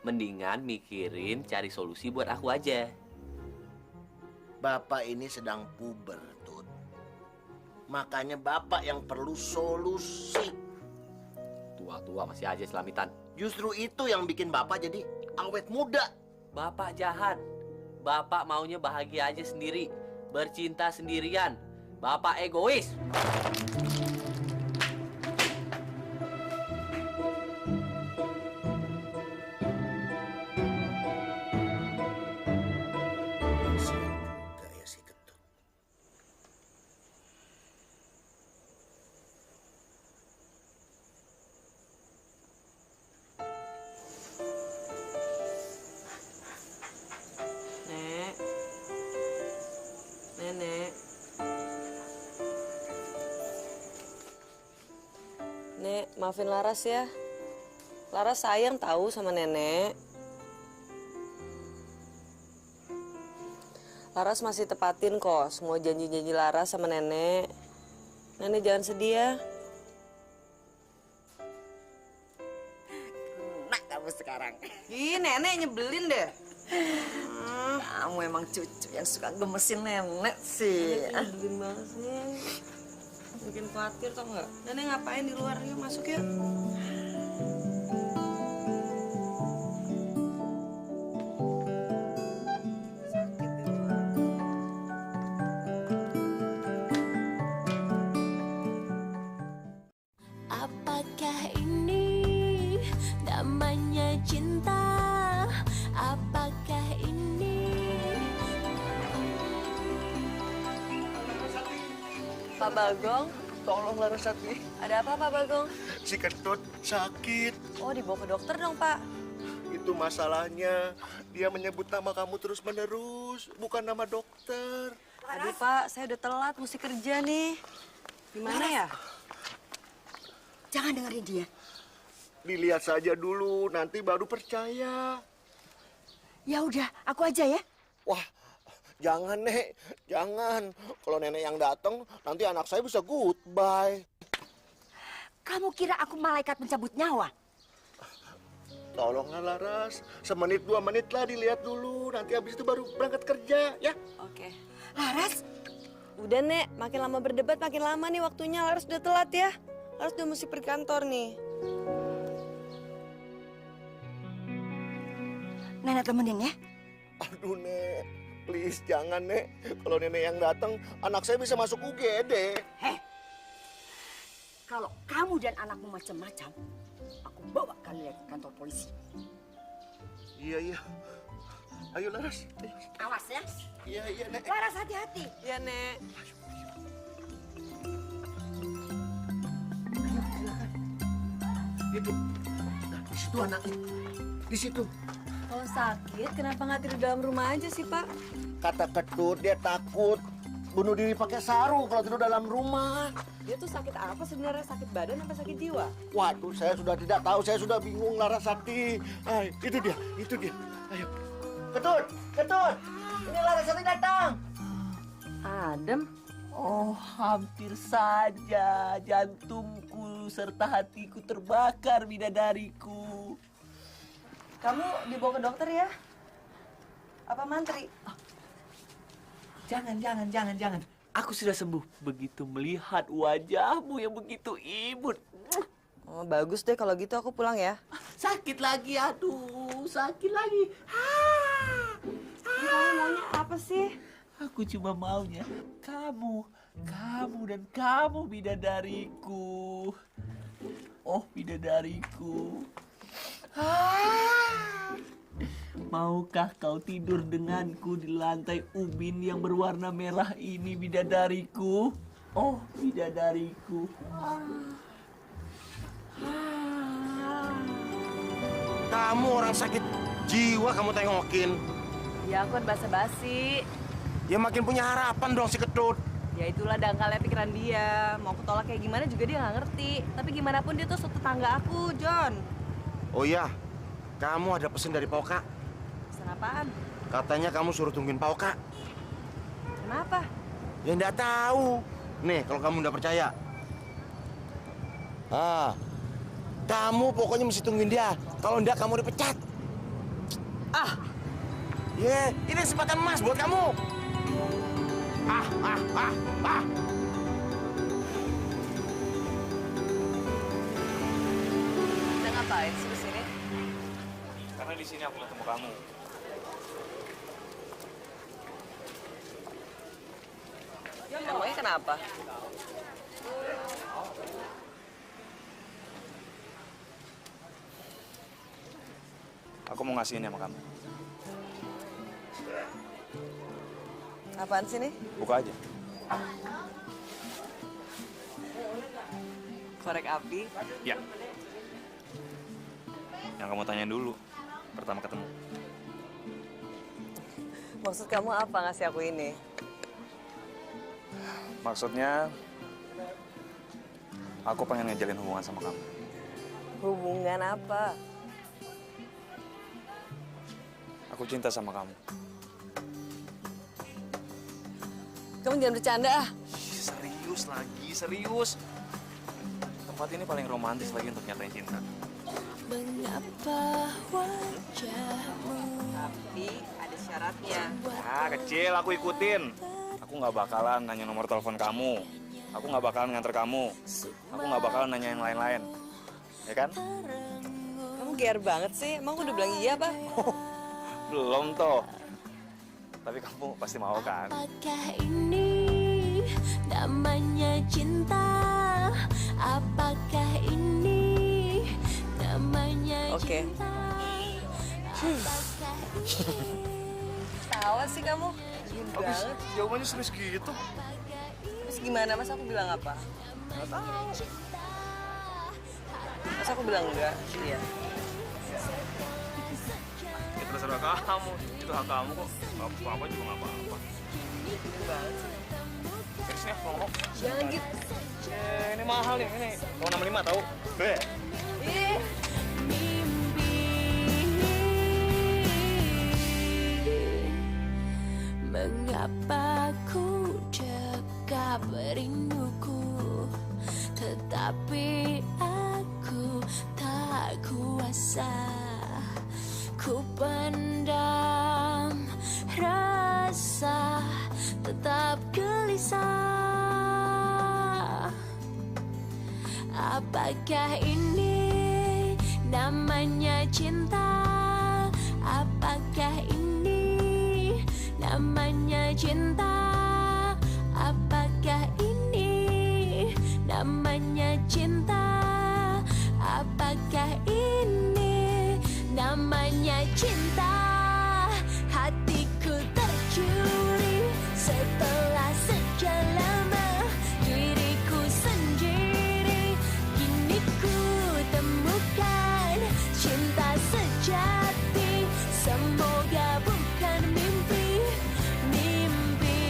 Speaker 3: Mendingan mikirin cari solusi buat aku aja.
Speaker 7: Bapak ini sedang puber, Tut. Makanya Bapak yang perlu solusi.
Speaker 3: Tua-tua masih aja selamitan.
Speaker 7: Justru itu yang bikin Bapak jadi awet muda.
Speaker 3: Bapak jahat. Bapak maunya bahagia aja sendiri. Bercinta sendirian. Bapak egois.
Speaker 7: Juga ya si Ketut.
Speaker 1: Maafin Laras ya. Laras sayang tahu sama nenek. Laras masih tepatin kok semua janji-janji Laras sama nenek. Nenek jangan sedih ya.
Speaker 2: Nah, kamu sekarang.
Speaker 1: Ih, nenek nyebelin deh.
Speaker 2: Kamu emang cucu yang suka gemesin nenek sih.
Speaker 1: Nyebelin banget sih. Bikin khawatir tau nggak? Nenek ngapain di luar? Yuk masuk yuk.
Speaker 8: Apakah ini namanya cinta? Apakah ini?
Speaker 1: Pak Bagong,
Speaker 7: Tolong Larasati,
Speaker 1: ada apa Pak Bagong?
Speaker 7: si Ketut sakit.
Speaker 1: Oh, dibawa ke dokter dong Pak.
Speaker 7: Itu masalahnya. Dia menyebut nama kamu terus-menerus, bukan nama dokter.
Speaker 1: Aduh Pak, saya udah telat, mesti kerja nih. Gimana ya?
Speaker 2: Jangan dengerin dia.
Speaker 7: Dilihat saja dulu, nanti baru percaya.
Speaker 2: Ya udah, aku aja ya.
Speaker 7: Wah, jangan Nek, jangan. Kalau nenek yang datang, nanti anak saya bisa goodbye.
Speaker 2: Kamu kira aku malaikat pencabut nyawa?
Speaker 7: Tolonglah Laras, semenit 2 menit lah dilihat dulu. Nanti habis itu baru berangkat kerja, ya?
Speaker 1: Oke.
Speaker 2: Laras,
Speaker 1: Udah Nek, makin lama berdebat makin lama nih waktunya. Laras udah telat ya. Laras udah mesti pergi kantor nih.
Speaker 2: nenek temenin ya.
Speaker 7: Aduh Nek, please jangan Nek. Kalau nenek yang datang, anak saya bisa masuk UGD.
Speaker 2: Kalau kamu dan anakmu macam-macam, aku bawa kalian ke kantor polisi.
Speaker 7: Iya. Ayo Laras, ayo.
Speaker 2: Awas ya.
Speaker 7: Iya Nek.
Speaker 2: Laras hati-hati.
Speaker 1: Ya Nek.
Speaker 7: Itu. Nah, di situ anaknya. Di situ.
Speaker 1: Kalau sakit, kenapa nggak tidur dalam rumah aja sih Pak?
Speaker 7: Kata Ketut, dia takut bunuh diri pakai sarung kalau tidur dalam rumah.
Speaker 1: Dia tuh sakit apa sebenarnya? Sakit badan apa sakit jiwa?
Speaker 7: Waduh, saya sudah tidak tahu, saya sudah bingung Larasati. Itu dia. Ayo. Ketut. Ini Larasati datang.
Speaker 1: Adem.
Speaker 9: Oh, hampir saja jantungku serta hatiku terbakar, bidadariku.
Speaker 1: Kamu dibawa ke dokter ya? Apa mantri?
Speaker 9: Jangan. Aku sudah sembuh. Begitu melihat wajahmu yang begitu imut.
Speaker 1: Oh, bagus deh kalau gitu aku pulang ya.
Speaker 9: Sakit lagi, aduh, sakit lagi.
Speaker 1: Kamu maunya apa sih?
Speaker 9: Aku cuma maunya kamu dan kamu bidadariku. Oh, bidadariku. Maukah kau tidur denganku di lantai ubin yang berwarna merah ini, bidadariku? Oh, bidadariku.
Speaker 4: Kamu orang sakit jiwa kamu tengokin.
Speaker 1: Ya aku kan basa-basi.
Speaker 4: Ya makin punya harapan dong si Ketut.
Speaker 1: Ya itulah dangkalnya pikiran dia. Mau aku tolak kayak gimana juga dia nggak ngerti. Tapi gimana pun dia tuh tetangga aku, John.
Speaker 4: Oh iya, kamu ada pesan dari Pauka.
Speaker 1: Pesan apaan?
Speaker 4: Katanya kamu suruh tungguin Pauka.
Speaker 1: Kenapa?
Speaker 4: Ya nggak tahu. Nih, kalau kamu nggak percaya. Kamu pokoknya mesti tungguin dia. Kalau nggak kamu dipecat. Ini kesempatan emas buat kamu.
Speaker 1: Kita ngapain sih kesini?
Speaker 6: Karena di sini aku ketemu kamu.
Speaker 1: Emangnya kenapa?
Speaker 6: Aku mau ngasih ini sama kamu.
Speaker 1: Apaan sih nih?
Speaker 6: Buka aja.
Speaker 1: Korek api.
Speaker 6: Ya. Yang kamu tanya dulu, pertama ketemu.
Speaker 1: Maksud kamu apa ngasih aku ini?
Speaker 6: Maksudnya, aku pengen ngejalin hubungan sama kamu.
Speaker 1: Hubungan apa?
Speaker 6: Aku cinta sama kamu.
Speaker 1: Kamu jangan bercanda ah.
Speaker 6: Ih, serius lagi, serius. Tempat ini paling romantis lagi untuk nyatain cinta.
Speaker 8: Mengapa wajahmu
Speaker 1: Tapi ada syaratnya.
Speaker 6: Ah, kecil, aku ikutin. Aku nggak bakalan nanya nomor telepon kamu. Aku nggak bakalan nganter kamu. Aku nggak bakalan nanya yang lain-lain. Ya kan?
Speaker 1: Kamu GR banget sih. Emang aku udah bilang iya apa?
Speaker 6: Belum toh. Tapi kamu pasti mau kan?
Speaker 8: Apakah ini namanya cinta? Apakah ini namanya
Speaker 1: Oke.
Speaker 8: cinta? Apakah ini
Speaker 1: Tawa sih kamu. Banget.
Speaker 6: Jawabannya serius gitu.
Speaker 1: Terus gimana? Masa aku bilang apa?
Speaker 6: Nggak tahu.
Speaker 1: Masa aku bilang enggak? Iya.
Speaker 6: Ya terserah kamu. Itu hak kamu kok. Apa-apa juga nggak apa-apa. Terus nih, ngomong.
Speaker 1: Jangan gitu.
Speaker 6: Ini mahal nih, ini. Kalau 65 tahu.
Speaker 1: Ih.
Speaker 8: Mengapa ku cekap rinduku, tetapi aku tak kuasa. Ku pendam rasa, tetap gelisah. Apakah ini namanya cinta? Apakah ini namanya cinta? Apakah ini namanya cinta? Apakah ini namanya cinta? Hatiku tercuri setelah sekian lama, diriku sendiri kini ku temukan cinta sejati. Semoga bukan mimpi, mimpi.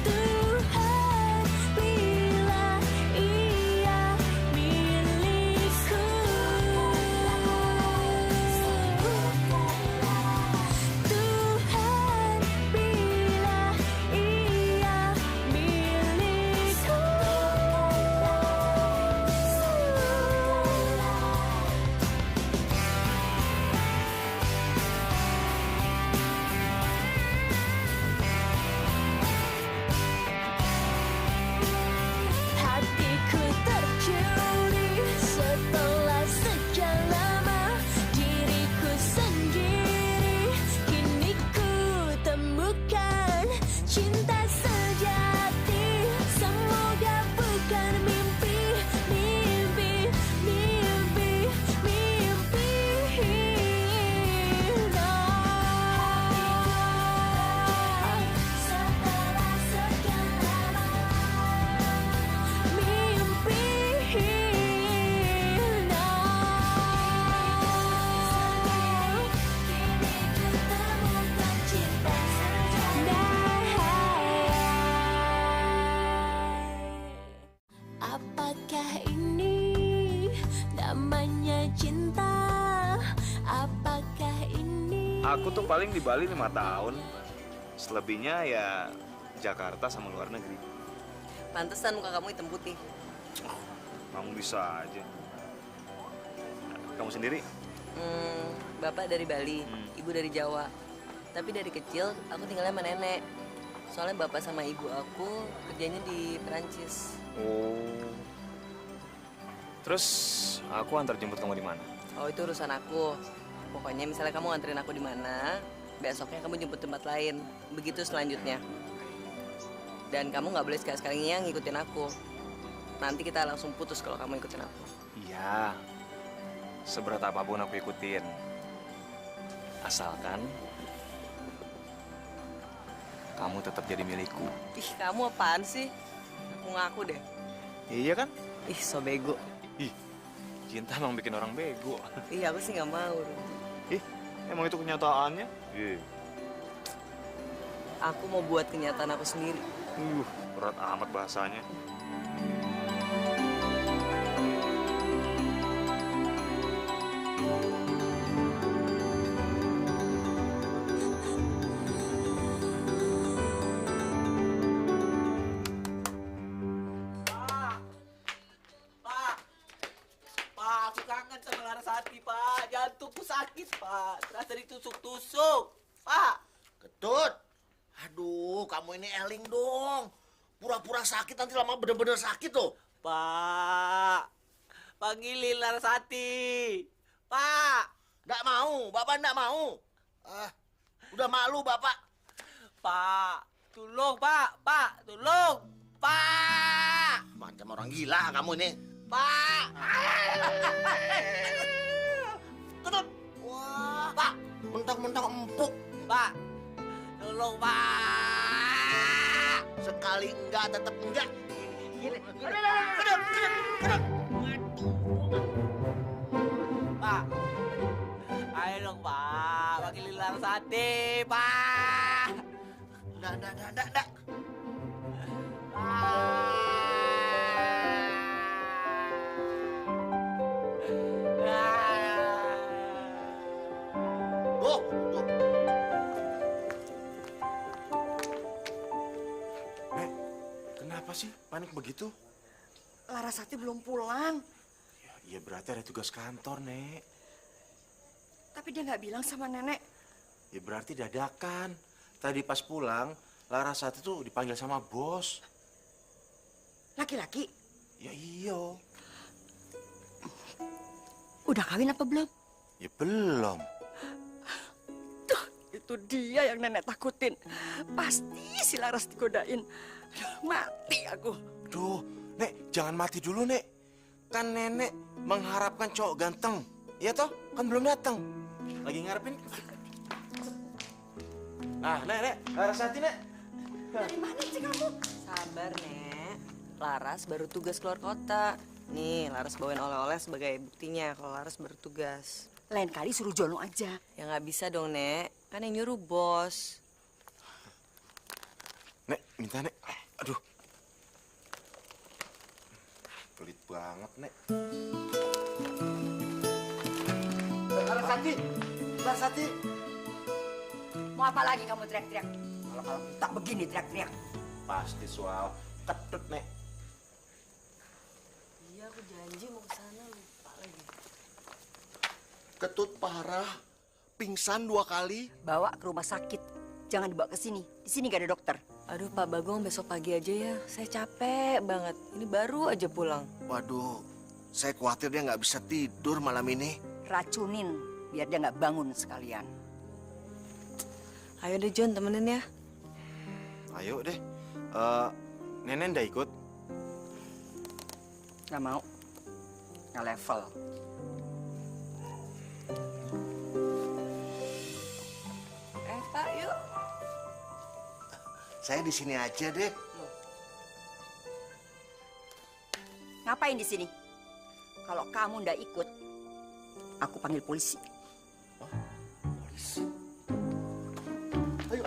Speaker 8: Tuhan, bila ia milikku. Tuhan, bila ia milikku. Hatiku tercuri setelah sekian lama, diriku sendiri kini ku temukan cinta sejati. Semoga bukan mimpi, mimpi, mimpi, mimpi. Setelah sekian lama, mimpi. Kini ku temukan cinta Apakah ini namanya cinta? Apakah ini?
Speaker 6: Aku tuh paling di Bali 5 tahun. Selebihnya ya Jakarta sama luar negeri.
Speaker 1: Pantesan muka kamu hitam putih.
Speaker 6: Kamu bisa aja. Kamu sendiri?
Speaker 1: Bapak dari Bali, ibu dari Jawa. Tapi dari kecil aku tinggalnya sama nenek. Soalnya bapak sama ibu aku kerjanya di Perancis.
Speaker 6: Oh. Terus aku antar jemput kamu di mana?
Speaker 1: Oh itu urusan aku. Pokoknya misalnya kamu nganterin aku di mana, besoknya kamu jemput tempat lain. Begitu selanjutnya. Dan kamu nggak boleh sekali-sekalinya ngikutin aku. Nanti kita langsung putus kalau kamu ikutin aku.
Speaker 6: Iya. Seberat apapun aku ikutin. Asalkan kamu tetap jadi milikku.
Speaker 1: Ih kamu apaan sih? Aku ngaku deh.
Speaker 6: Iya kan?
Speaker 1: Ih so bego.
Speaker 6: Ih, cinta emang bikin orang bego.
Speaker 1: Ih aku sih nggak mau.
Speaker 6: Ih, emang itu kenyataannya? Iya.
Speaker 1: Aku mau buat kenyataan aku sendiri.
Speaker 6: Berat amat bahasanya.
Speaker 9: Larasati, Pak. Jantungku sakit, Pak. Terasa ditusuk-tusuk. Pak.
Speaker 7: Ketut. Aduh, kamu ini eling dong. Pura-pura sakit nanti lama bener-bener sakit loh.
Speaker 9: Pak. Panggilin Larasati. Pak.
Speaker 7: Nggak mau, Bapak nggak mau. Udah malu, Bapak.
Speaker 9: Pak. Tolong, Pak. Pak. Tolong. Pak.
Speaker 7: Macam orang gila kamu ini.
Speaker 9: Pak.
Speaker 7: Ketut. Wah, Pak. Mentang-mentang empuk.
Speaker 9: Pak. Tolong, Pak.
Speaker 7: Sekali enggak, tetap enggak.
Speaker 2: Gini.
Speaker 7: Ketut.
Speaker 9: Pak. Ayo dong, Pak. Panggilin Larasati, Pak.
Speaker 7: Dah. Tuh.
Speaker 4: Nek, kenapa sih panik begitu?
Speaker 2: Larasati belum pulang.
Speaker 4: Ya berarti ada tugas kantor, Nek.
Speaker 2: Tapi dia nggak bilang sama nenek.
Speaker 4: Ya berarti dadakan. Tadi pas pulang, Larasati tuh dipanggil sama bos.
Speaker 2: Laki-laki.
Speaker 4: Ya iyo.
Speaker 2: Udah kawin apa belum?
Speaker 4: Ya belum.
Speaker 2: Tuh, itu dia yang nenek takutin. Pasti si Laras digodain. Mati aku.
Speaker 4: Duh, Nek, jangan mati dulu, Nek. Kan nenek mengharapkan cowok ganteng. Iya toh? Kan belum datang. Lagi ngarepin. Nah, Nek, Larasati, Nek.
Speaker 2: Dari mana sih kamu?
Speaker 1: Sabar, Nek. Laras baru tugas keluar kota. Nih, Laras bawain oleh-oleh sebagai buktinya kalau Laras bertugas.
Speaker 2: Lain kali suruh Jono aja.
Speaker 1: Ya nggak bisa dong, Nek. Kan yang nyuruh bos.
Speaker 4: Nek, minta, Nek. Aduh. Pelit banget, Nek.
Speaker 7: Larasati.
Speaker 2: Mau apa lagi kamu teriak-teriak? Kalau tak begini teriak-teriak.
Speaker 4: Pasti soal ketut, Nek.
Speaker 1: Iya, aku janji mau ke sana, lupa lagi.
Speaker 7: Ketut parah. Pingsan 2 kali.
Speaker 2: Bawa ke rumah sakit. Jangan dibawa ke sini. Di sini gak ada dokter.
Speaker 1: Aduh, Pak Bagong, besok pagi aja ya. Saya capek banget. Ini baru aja pulang.
Speaker 7: Waduh, saya khawatir dia nggak bisa tidur malam ini.
Speaker 2: Racunin biar dia nggak bangun sekalian.
Speaker 1: Ayo deh, John, temenin ya.
Speaker 4: Ayo deh. Nenek ndak ikut?
Speaker 2: Nggak mau. Nggak level.
Speaker 1: Pak, yuk.
Speaker 7: Saya di sini aja deh.
Speaker 2: Ngapain di sini? Kalau kamu ndak ikut, aku panggil polisi.
Speaker 7: Polisi. Ayo.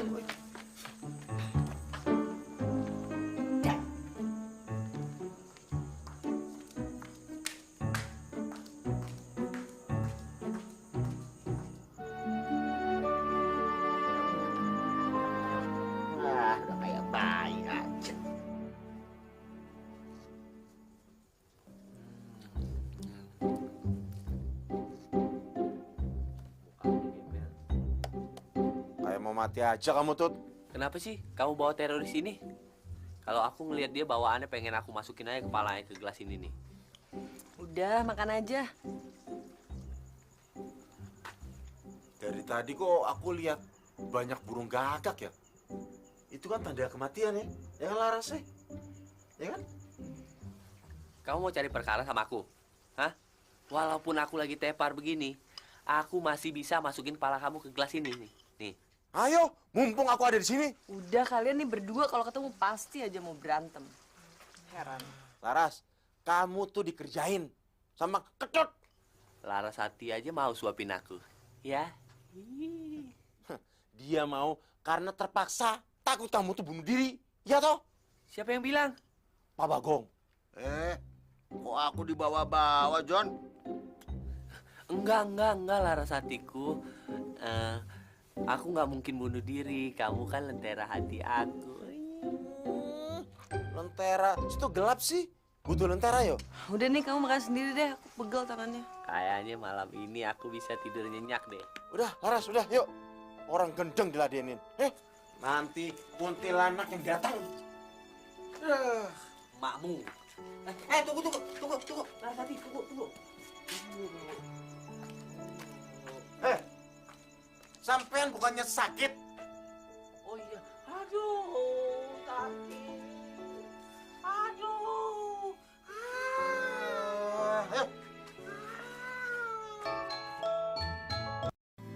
Speaker 7: Udah kayak bayi aja.
Speaker 4: Kayak mau mati aja kamu, Tut.
Speaker 3: Kenapa sih kamu bawa teroris ini? Kalau aku ngelihat dia bawaannya pengen aku masukin aja kepalanya ke gelas ini nih.
Speaker 1: Udah, makan aja.
Speaker 4: Dari tadi kok aku lihat banyak burung gagak ya. Itu kan tanda kematian ya. Ya kan Laras sih? Ya kan?
Speaker 3: Kamu mau cari perkara sama aku? Hah? Walaupun aku lagi tepar begini, aku masih bisa masukin kepala kamu ke gelas ini nih. Nih.
Speaker 4: Ayo, mumpung aku ada di sini.
Speaker 1: Udah, kalian nih berdua kalau ketemu pasti aja mau berantem. Heran.
Speaker 4: Laras, kamu tuh dikerjain sama Ketut.
Speaker 3: Larasati aja mau suapin aku. Ya?
Speaker 4: Dia mau karena terpaksa takut kamu tuh bunuh diri. Ya toh?
Speaker 3: Siapa yang bilang?
Speaker 4: Pak Bagong.
Speaker 7: Kok aku dibawa-bawa, John?
Speaker 3: Enggak Larasatiku. Aku nggak mungkin bunuh diri. Kamu kan lentera hati aku.
Speaker 4: Lentera, itu gelap sih. Butuh lentera yo.
Speaker 1: Udah nih kamu makan sendiri deh, aku pegel tangannya.
Speaker 3: Kayaknya malam ini aku bisa tidur nyenyak deh.
Speaker 4: Udah, Laras, udah, yuk. Orang gendeng diladenin. Nanti kuntilanak yang datang.
Speaker 5: Makmu.
Speaker 4: Tunggu.
Speaker 5: Larasati, tunggu.
Speaker 4: Sampean bukannya sakit?
Speaker 5: Oh iya. Aduh, Tati. Aduh.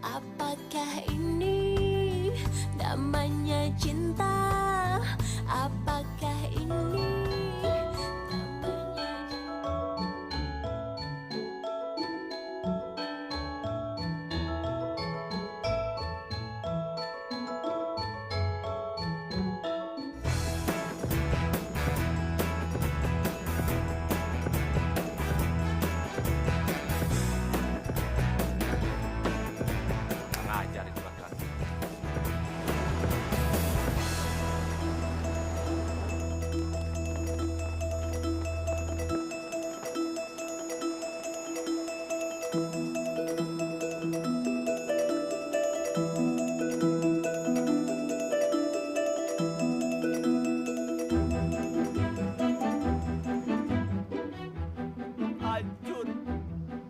Speaker 8: Apakah ini namanya cinta? Apakah ini namanya
Speaker 3: Ngajar itu laki-laki.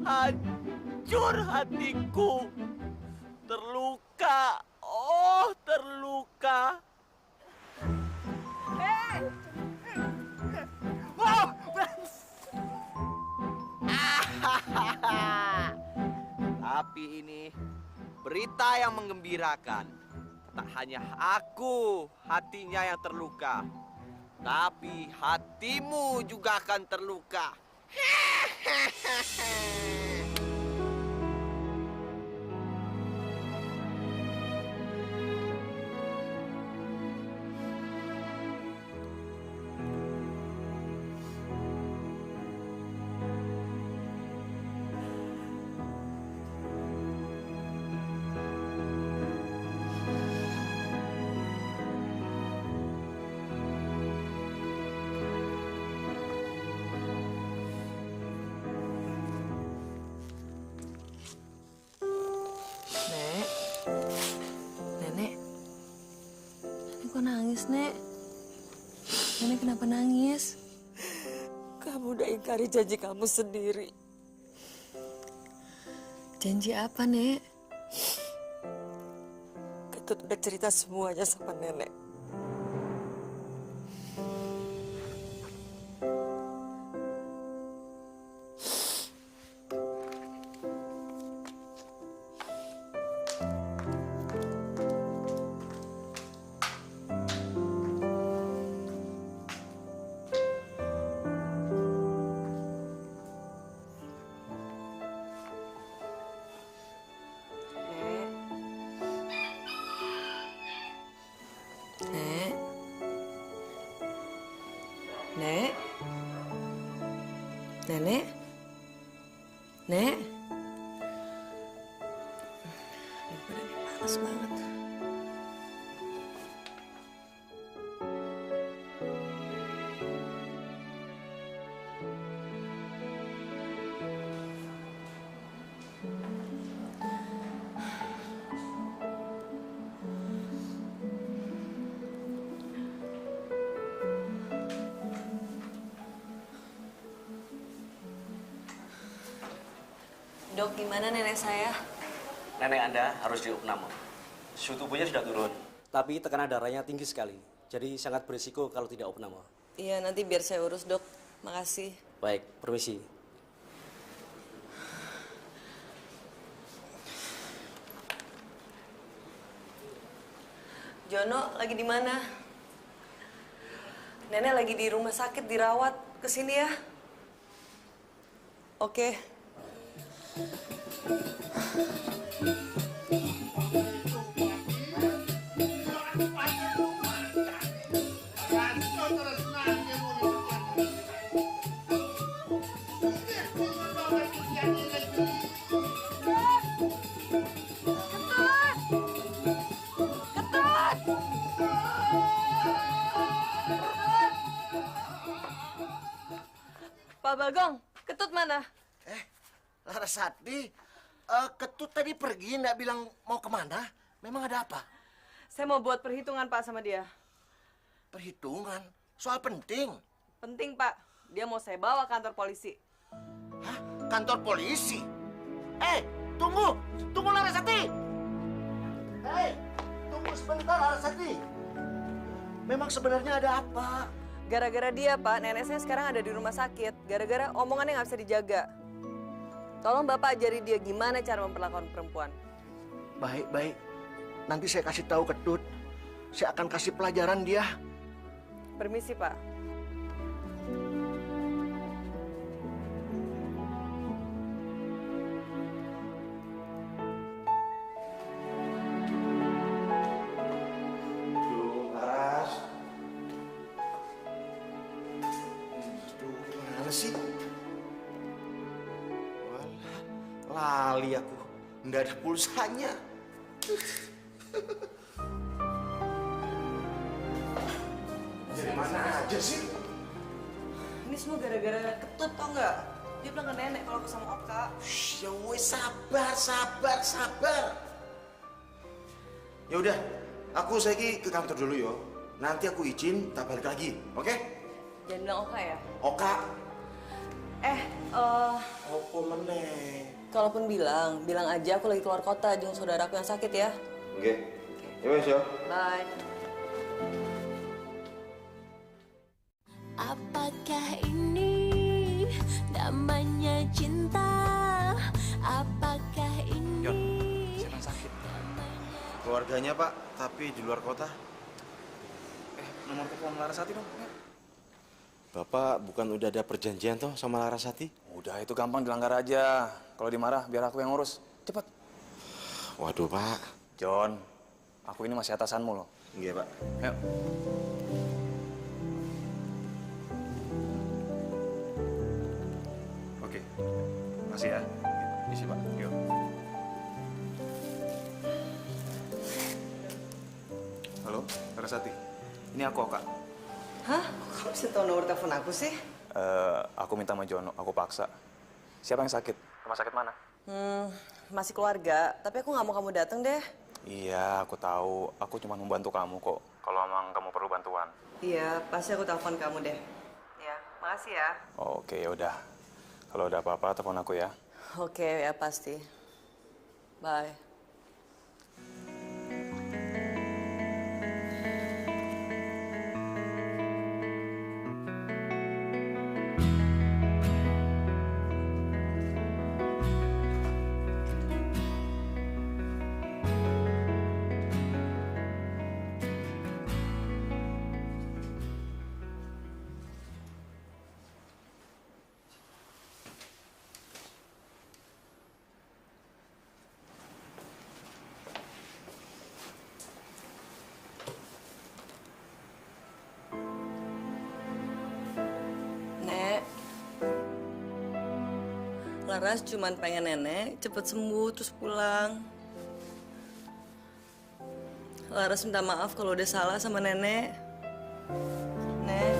Speaker 3: Hancur hatiku. Terluka. Oh, terluka. Tapi ini berita yang menggembirakan. Tak hanya aku hatinya yang terluka, tapi hatimu juga akan terluka.
Speaker 1: Nek, Nenek kok nangis, Nek? Nenek kenapa nangis?
Speaker 11: Kamu udah ingkari janji kamu sendiri.
Speaker 1: Janji apa, Nek?
Speaker 11: Ketut udah cerita semuanya sama nenek.
Speaker 1: Nek. Nek. Nenek. Nek. Ini badannya panas banget. Dok, gimana nenek saya?
Speaker 12: Nenek Anda harus diopname. Suhu tubuhnya sudah turun, tapi tekanan darahnya tinggi sekali. Jadi sangat berisiko kalau tidak opname.
Speaker 1: Iya, nanti biar saya urus, Dok. Makasih.
Speaker 12: Baik, permisi.
Speaker 1: Jono lagi di mana? Nenek lagi di rumah sakit dirawat. Kesini ya. Oke. Pak Bagong, Ketut mana?
Speaker 7: Larasati, Ketut tadi pergi nggak bilang mau kemana? Memang ada apa?
Speaker 1: Saya mau buat perhitungan, Pak, sama dia.
Speaker 7: Perhitungan? Soal penting?
Speaker 1: Penting, Pak. Dia mau saya bawa kantor polisi.
Speaker 7: Hah? Kantor polisi? Tunggu! Tunggu, Larasati! Tunggu sebentar, Larasati. Memang sebenarnya ada apa?
Speaker 1: Gara-gara dia, Pak, nenek saya sekarang ada di rumah sakit. Gara-gara omongannya nggak bisa dijaga. Tolong Bapak ajari dia gimana cara memperlakukan perempuan.
Speaker 7: Baik. Nanti saya kasih tahu Ketut. Saya akan kasih pelajaran dia.
Speaker 1: Permisi, Pak.
Speaker 7: Laras. Mana sih? Walah, lali aku. Nggak ada pulsanya. Dari mana aja sih?
Speaker 1: Ini semua gara-gara Ketut, tau nggak? Dia bilang ke nenek kalau aku sama Oka.
Speaker 7: Ya wes, sabar. Ya udah, aku ke kantor dulu yo. Nanti aku izin, tak balik lagi, oke?
Speaker 1: Jangan bilang Oka ya.
Speaker 7: Oka.
Speaker 1: Apa meneh? Kalaupun bilang aja aku lagi keluar kota jenguk saudaraku yang sakit ya.
Speaker 7: Oke. Ya wes yo.
Speaker 1: Bye.
Speaker 8: Apakah ini namanya cinta? Apakah ini?
Speaker 6: Yon, siapa yang sakit?
Speaker 4: Keluarganya, Pak, tapi di luar kota.
Speaker 6: Nomor telepon Larasati dong.
Speaker 4: Bapak bukan udah ada perjanjian toh sama Larasati?
Speaker 6: Udah, itu gampang dilanggar aja. Kalau dimarah, biar aku yang ngurus. Cepet.
Speaker 4: Waduh, Pak.
Speaker 6: John, aku ini masih atasanmu loh.
Speaker 4: Iya, Pak.
Speaker 6: Yuk. Oke, makasih ya. Isi, Pak. Yuk. Halo, Larasati. Ini aku, Kak.
Speaker 1: Hah? Kok bisa tahu nomor telepon aku sih?
Speaker 6: Aku minta sama Jono, aku paksa. Siapa yang sakit? Rumah sakit mana?
Speaker 1: Masih keluarga, tapi aku nggak mau kamu datang deh.
Speaker 6: Iya, aku tahu. Aku cuma membantu kamu kok. Kalau emang kamu perlu bantuan.
Speaker 1: Iya, pasti aku telepon kamu deh. Iya, makasih ya.
Speaker 6: Oke, ya udah. Kalau ada apa-apa, telepon aku ya.
Speaker 1: Oke, ya pasti. Bye. Laras cuman pengen nenek cepet sembuh terus pulang. Laras minta maaf kalau udah salah sama nenek. Nek.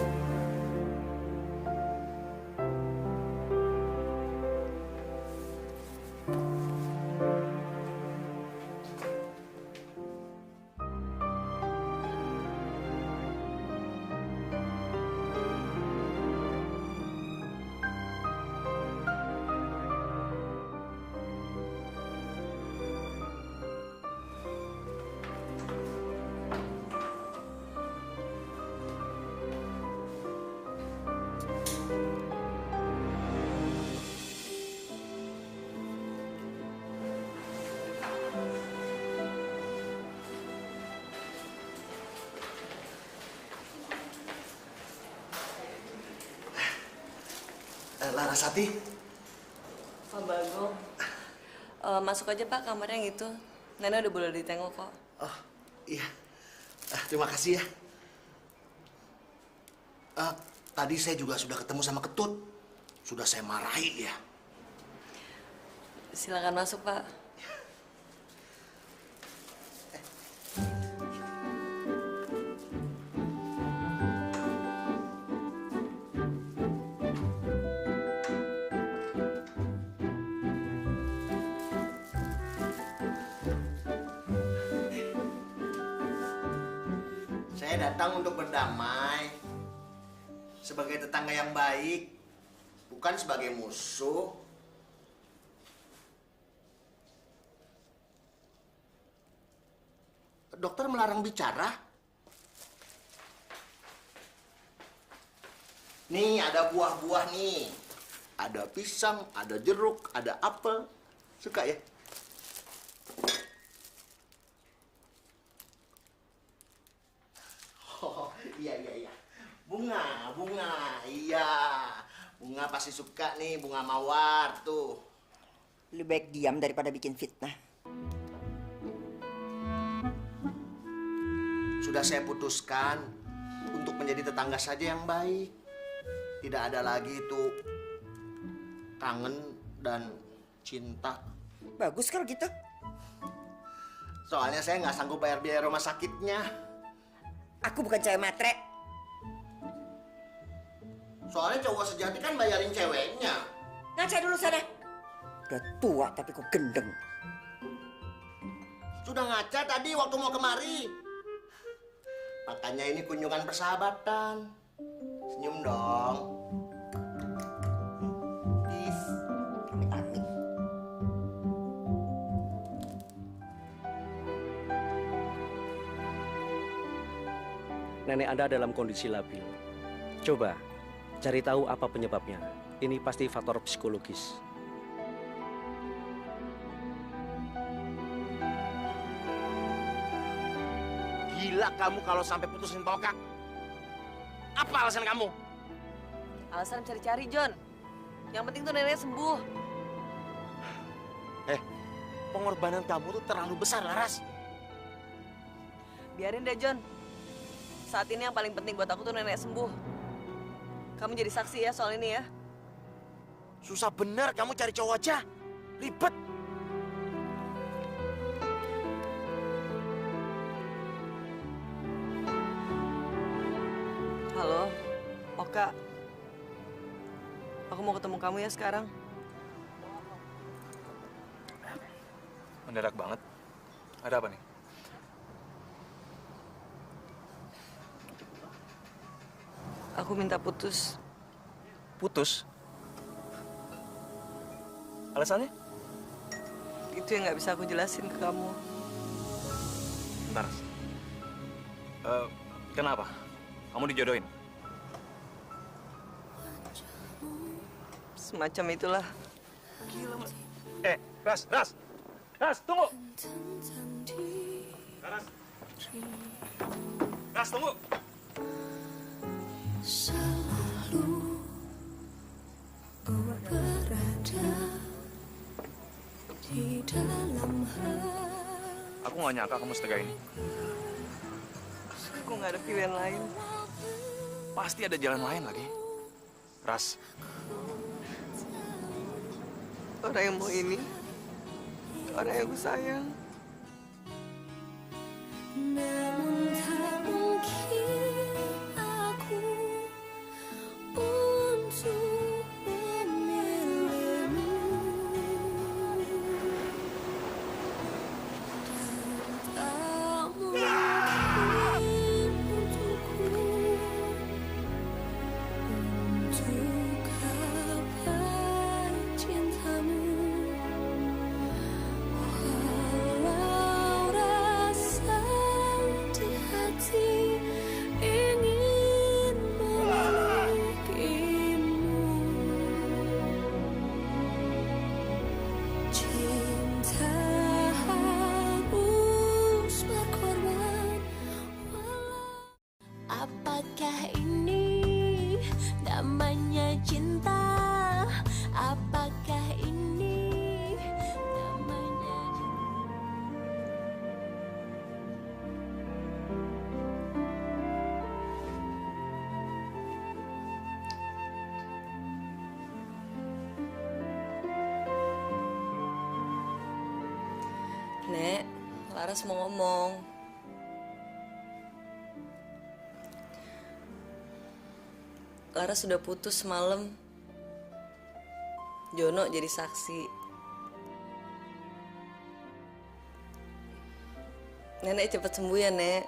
Speaker 7: Larasati.
Speaker 1: Pak Bagong. Masuk aja Pak kamarnya yang itu. Nenek udah boleh ditengok kok.
Speaker 7: Oh, iya. Terima kasih ya. Tadi saya juga sudah ketemu sama Ketut. Sudah saya marahi dia.
Speaker 1: Silakan masuk Pak.
Speaker 7: Saya datang untuk berdamai. Sebagai tetangga yang baik, bukan sebagai musuh. Dokter melarang bicara. Nih, ada buah-buah nih. Ada pisang, ada jeruk, ada apel. Suka ya? Oh, iya. Bunga. Iya. Bunga pasti suka nih, bunga mawar tuh.
Speaker 2: Lebih baik diam daripada bikin fitnah.
Speaker 7: Sudah saya putuskan untuk menjadi tetangga saja yang baik. Tidak ada lagi itu kangen dan cinta.
Speaker 2: Bagus kalau gitu.
Speaker 7: Soalnya saya nggak sanggup bayar biaya rumah sakitnya.
Speaker 2: Aku bukan cewek matre.
Speaker 7: Soalnya cowok sejati kan bayarin ceweknya.
Speaker 2: Ngaca dulu sana. Udah tua tapi kok gendeng.
Speaker 7: Sudah ngaca tadi waktu mau kemari. Makanya ini kunjungan persahabatan. Senyum dong.
Speaker 2: Amit-amit.
Speaker 12: Nenek Anda dalam kondisi labil. Coba cari tahu apa penyebabnya. Ini pasti faktor psikologis.
Speaker 4: Gila kamu kalau sampai putusin Toka. Apa alasan kamu?
Speaker 1: Alasan cari-cari, John. Yang penting tuh nenek sembuh.
Speaker 4: Pengorbanan kamu tuh terlalu besar, Laras.
Speaker 1: Biarin deh, John. Saat ini yang paling penting buat aku tuh nenek sembuh. Kamu jadi saksi ya soal ini ya.
Speaker 4: Susah bener kamu cari cowok aja. Ribet.
Speaker 1: Halo, Oka. Aku mau ketemu kamu ya sekarang.
Speaker 6: Mendadak banget. Ada apa nih?
Speaker 1: Aku minta putus.
Speaker 6: Putus? Alasannya?
Speaker 1: Itu yang nggak bisa aku jelasin ke kamu.
Speaker 6: Bentar. Kenapa? Kamu dijodohin?
Speaker 1: Semacam itulah.
Speaker 6: Gila, Mas. Ras, tunggu. Ras, tunggu.
Speaker 8: Selalu berada di dalam hati.
Speaker 6: Aku nggak nyangka kamu setegak ini.
Speaker 1: Aku nggak ada pilihan lain.
Speaker 6: Pasti ada jalan lain lagi. Ras,
Speaker 1: Orang yang mau ini, orang yang aku sayang.
Speaker 8: Namun tak mungkin aku untuk memilihmu. Dan tak mungkin untukku untuk gapai cintamu. Walau rasa di hati ingin memilikimu, cinta harus berkorban. Apakah ini namanya cinta? Apakah ini namanya cinta?
Speaker 1: Nek, Laras mau ngomong. Laras sudah putus semalam. Jono jadi saksi. Nenek cepat sembuh ya, Nek.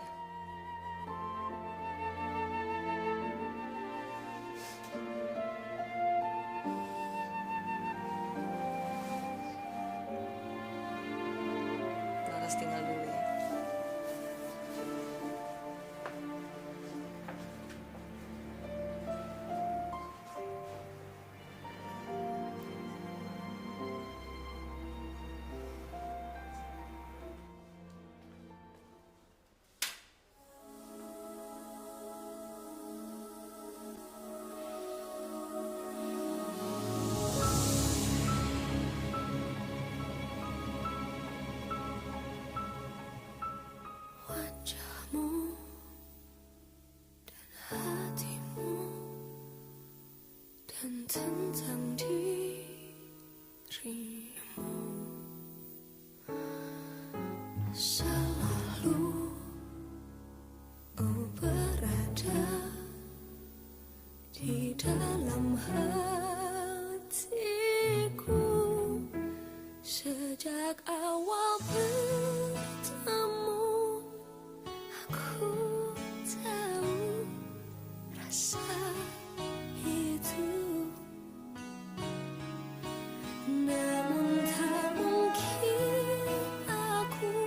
Speaker 8: namun tak mungkin aku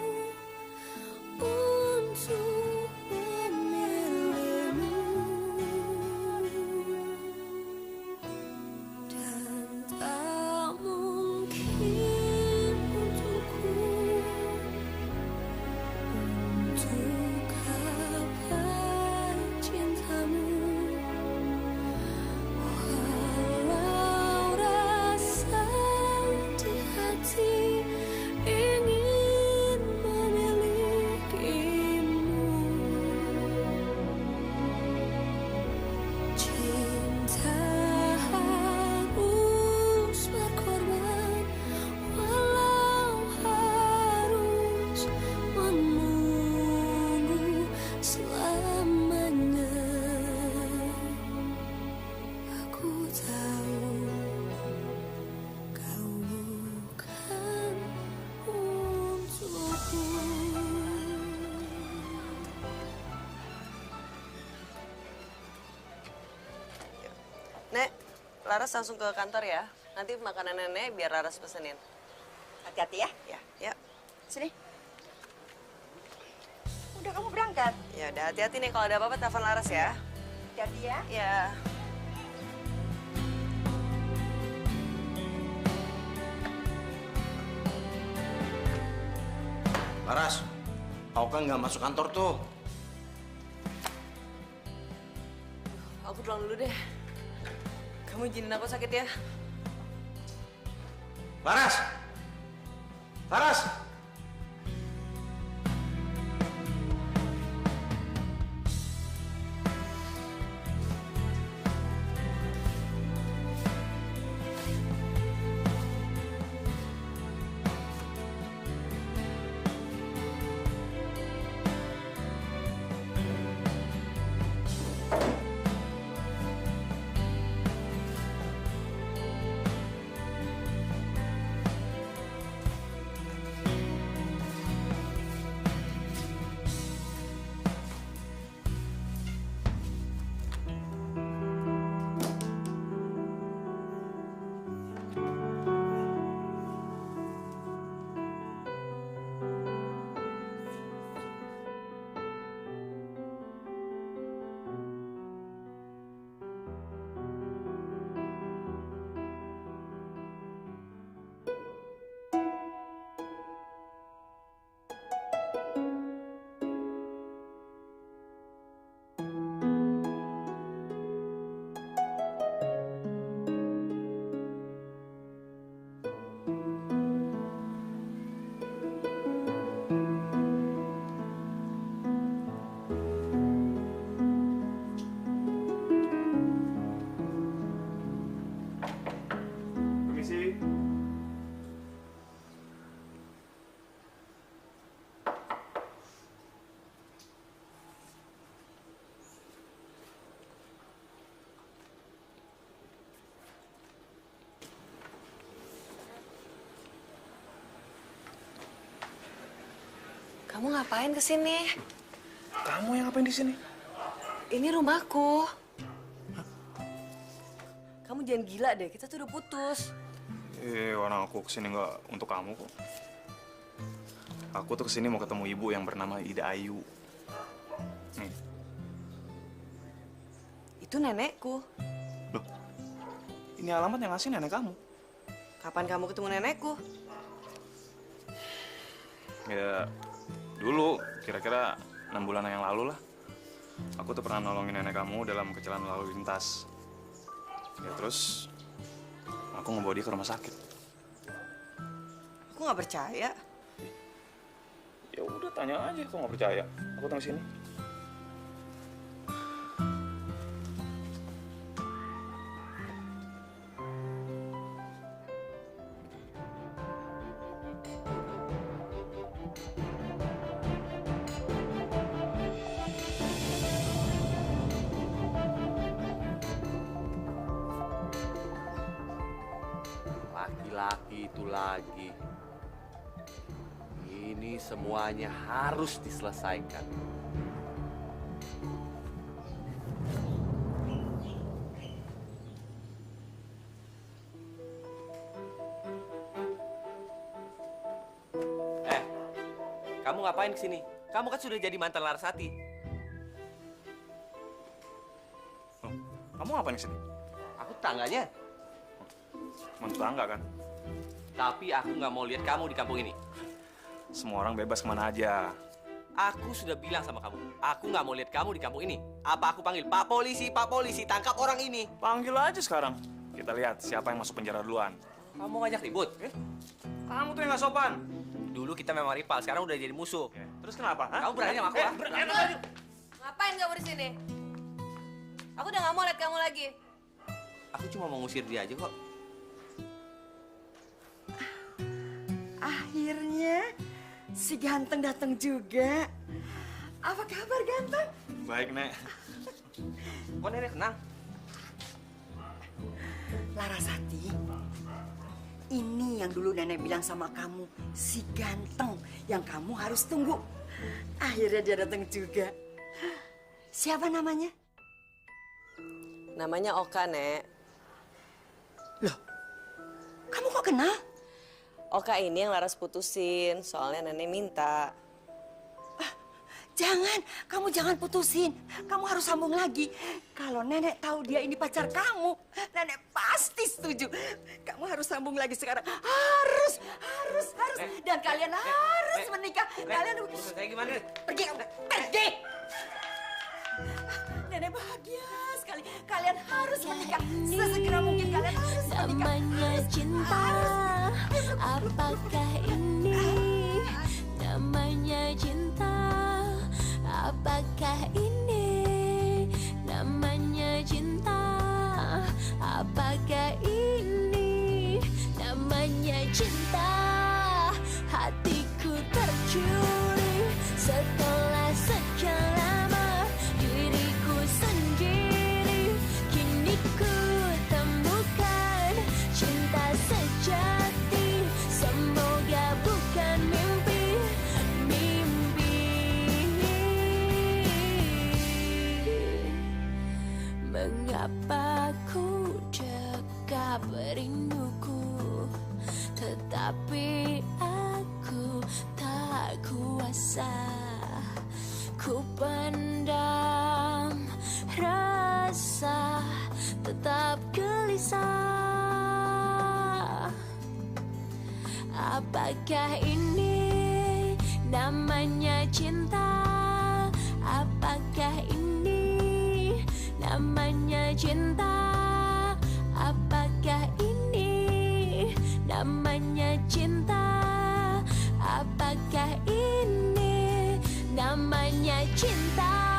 Speaker 8: untuk memilihmu, dan tak mungkin untukku untuk gapai cintamu. Walau rasa di hati ingin memilikimu, cinta harus berkorban, walau harus menunggu selamanya. Aku tahu kau bukan untukku.
Speaker 1: Nek, Laras langsung ke kantor ya. Nanti makanan nenek biar Laras pesenin.
Speaker 2: Hati-hati ya.
Speaker 1: Ya, ya.
Speaker 2: Sini. Udah kamu berangkat?
Speaker 1: Ya udah, hati-hati nih kalau ada apa-apa telepon Laras ya.
Speaker 2: Hati-hati ya.
Speaker 1: Ya.
Speaker 4: Laras, kau kan nggak masuk kantor tuh.
Speaker 1: Aku pulang dulu deh. Kamu izinin aku sakit ya.
Speaker 4: Laras! Laras!
Speaker 6: Permisi.
Speaker 1: Kamu ngapain kesini?
Speaker 6: Kamu yang ngapain di sini?
Speaker 1: Ini rumahku. Kamu jangan gila deh, kita tuh udah putus.
Speaker 6: Orang aku kesini nggak untuk kamu kok. Aku tuh kesini mau ketemu ibu yang bernama Ida Ayu. Nih,
Speaker 1: Itu nenekku.
Speaker 6: loh. Ini alamat yang ngasih nenek kamu.
Speaker 1: Kapan kamu ketemu nenekku?
Speaker 6: Ya, dulu kira-kira 6 bulan yang lalu lah. Aku tuh pernah nolongin nenek kamu dalam kecelakaan lalu lintas. Ya terus, aku ngebawa dia ke rumah sakit.
Speaker 1: Aku nggak percaya.
Speaker 6: Ya udah tanya aja, kok nggak percaya. Aku tunggu sini.
Speaker 3: Laki-laki itu lagi. Ini semuanya harus diselesaikan. kamu ngapain kesini? Kamu kan sudah jadi mantan Larasati.
Speaker 6: Oh, kamu ngapain kesini?
Speaker 3: Aku tangganya.
Speaker 6: Mantu tangga kan?
Speaker 3: Tapi aku nggak mau lihat kamu di kampung ini.
Speaker 6: Semua orang bebas kemana aja.
Speaker 3: Aku sudah bilang sama kamu, aku nggak mau lihat kamu di kampung ini. Apa aku panggil Pak Polisi, tangkap orang ini.
Speaker 6: Panggil aja sekarang. Kita lihat siapa yang masuk penjara duluan.
Speaker 3: Kamu ngajak ribut?
Speaker 6: Kamu tuh yang nggak sopan.
Speaker 3: Dulu kita memang rival, sekarang udah jadi musuh.
Speaker 6: Terus kenapa?
Speaker 3: Kamu berani sama aku?
Speaker 1: Ngapain kamu di sini? Aku udah nggak mau lihat kamu lagi.
Speaker 3: Aku cuma mau ngusir dia aja kok.
Speaker 2: Akhirnya si ganteng datang juga. Apa kabar ganteng?
Speaker 6: Baik, Nek.
Speaker 3: Kok Nenek kenal?
Speaker 2: Larasati, ini yang dulu nenek bilang sama kamu, si ganteng yang kamu harus tunggu. Akhirnya dia datang juga. Siapa namanya?
Speaker 1: Namanya Oka, Nek.
Speaker 2: Loh, kamu kok kenal?
Speaker 1: Oka ini yang Laras putusin, soalnya nenek minta.
Speaker 2: Jangan, kamu jangan putusin. Kamu harus sambung lagi. Kalau nenek tahu dia ini pacar kamu, nenek pasti setuju. Kamu harus sambung lagi sekarang. Harus. Dan kalian harus menikah. Kalian
Speaker 3: Saya gimana?
Speaker 2: pergi kamu, pergi. Nenek bahagia sekali. Kalian harus menikah. Sesegera mungkin kalian harus menikah.
Speaker 8: Namanya cinta, apakah ini? Namanya cinta, apakah ini? Namanya cinta, apakah ini? Namanya cinta, hatiku tercuri setelah sekian lama diriku sendiri. Kini ku temukan cinta sejati, semoga bukan mimpi. Mengapa ku cekap rinduku, tetapi aku tak kuasa. Ku pendam rasa, tetap gelisah. Apakah ini namanya cinta? Apakah ini namanya cinta? Apakah ini namanya cinta? Apakah ini namanya cinta?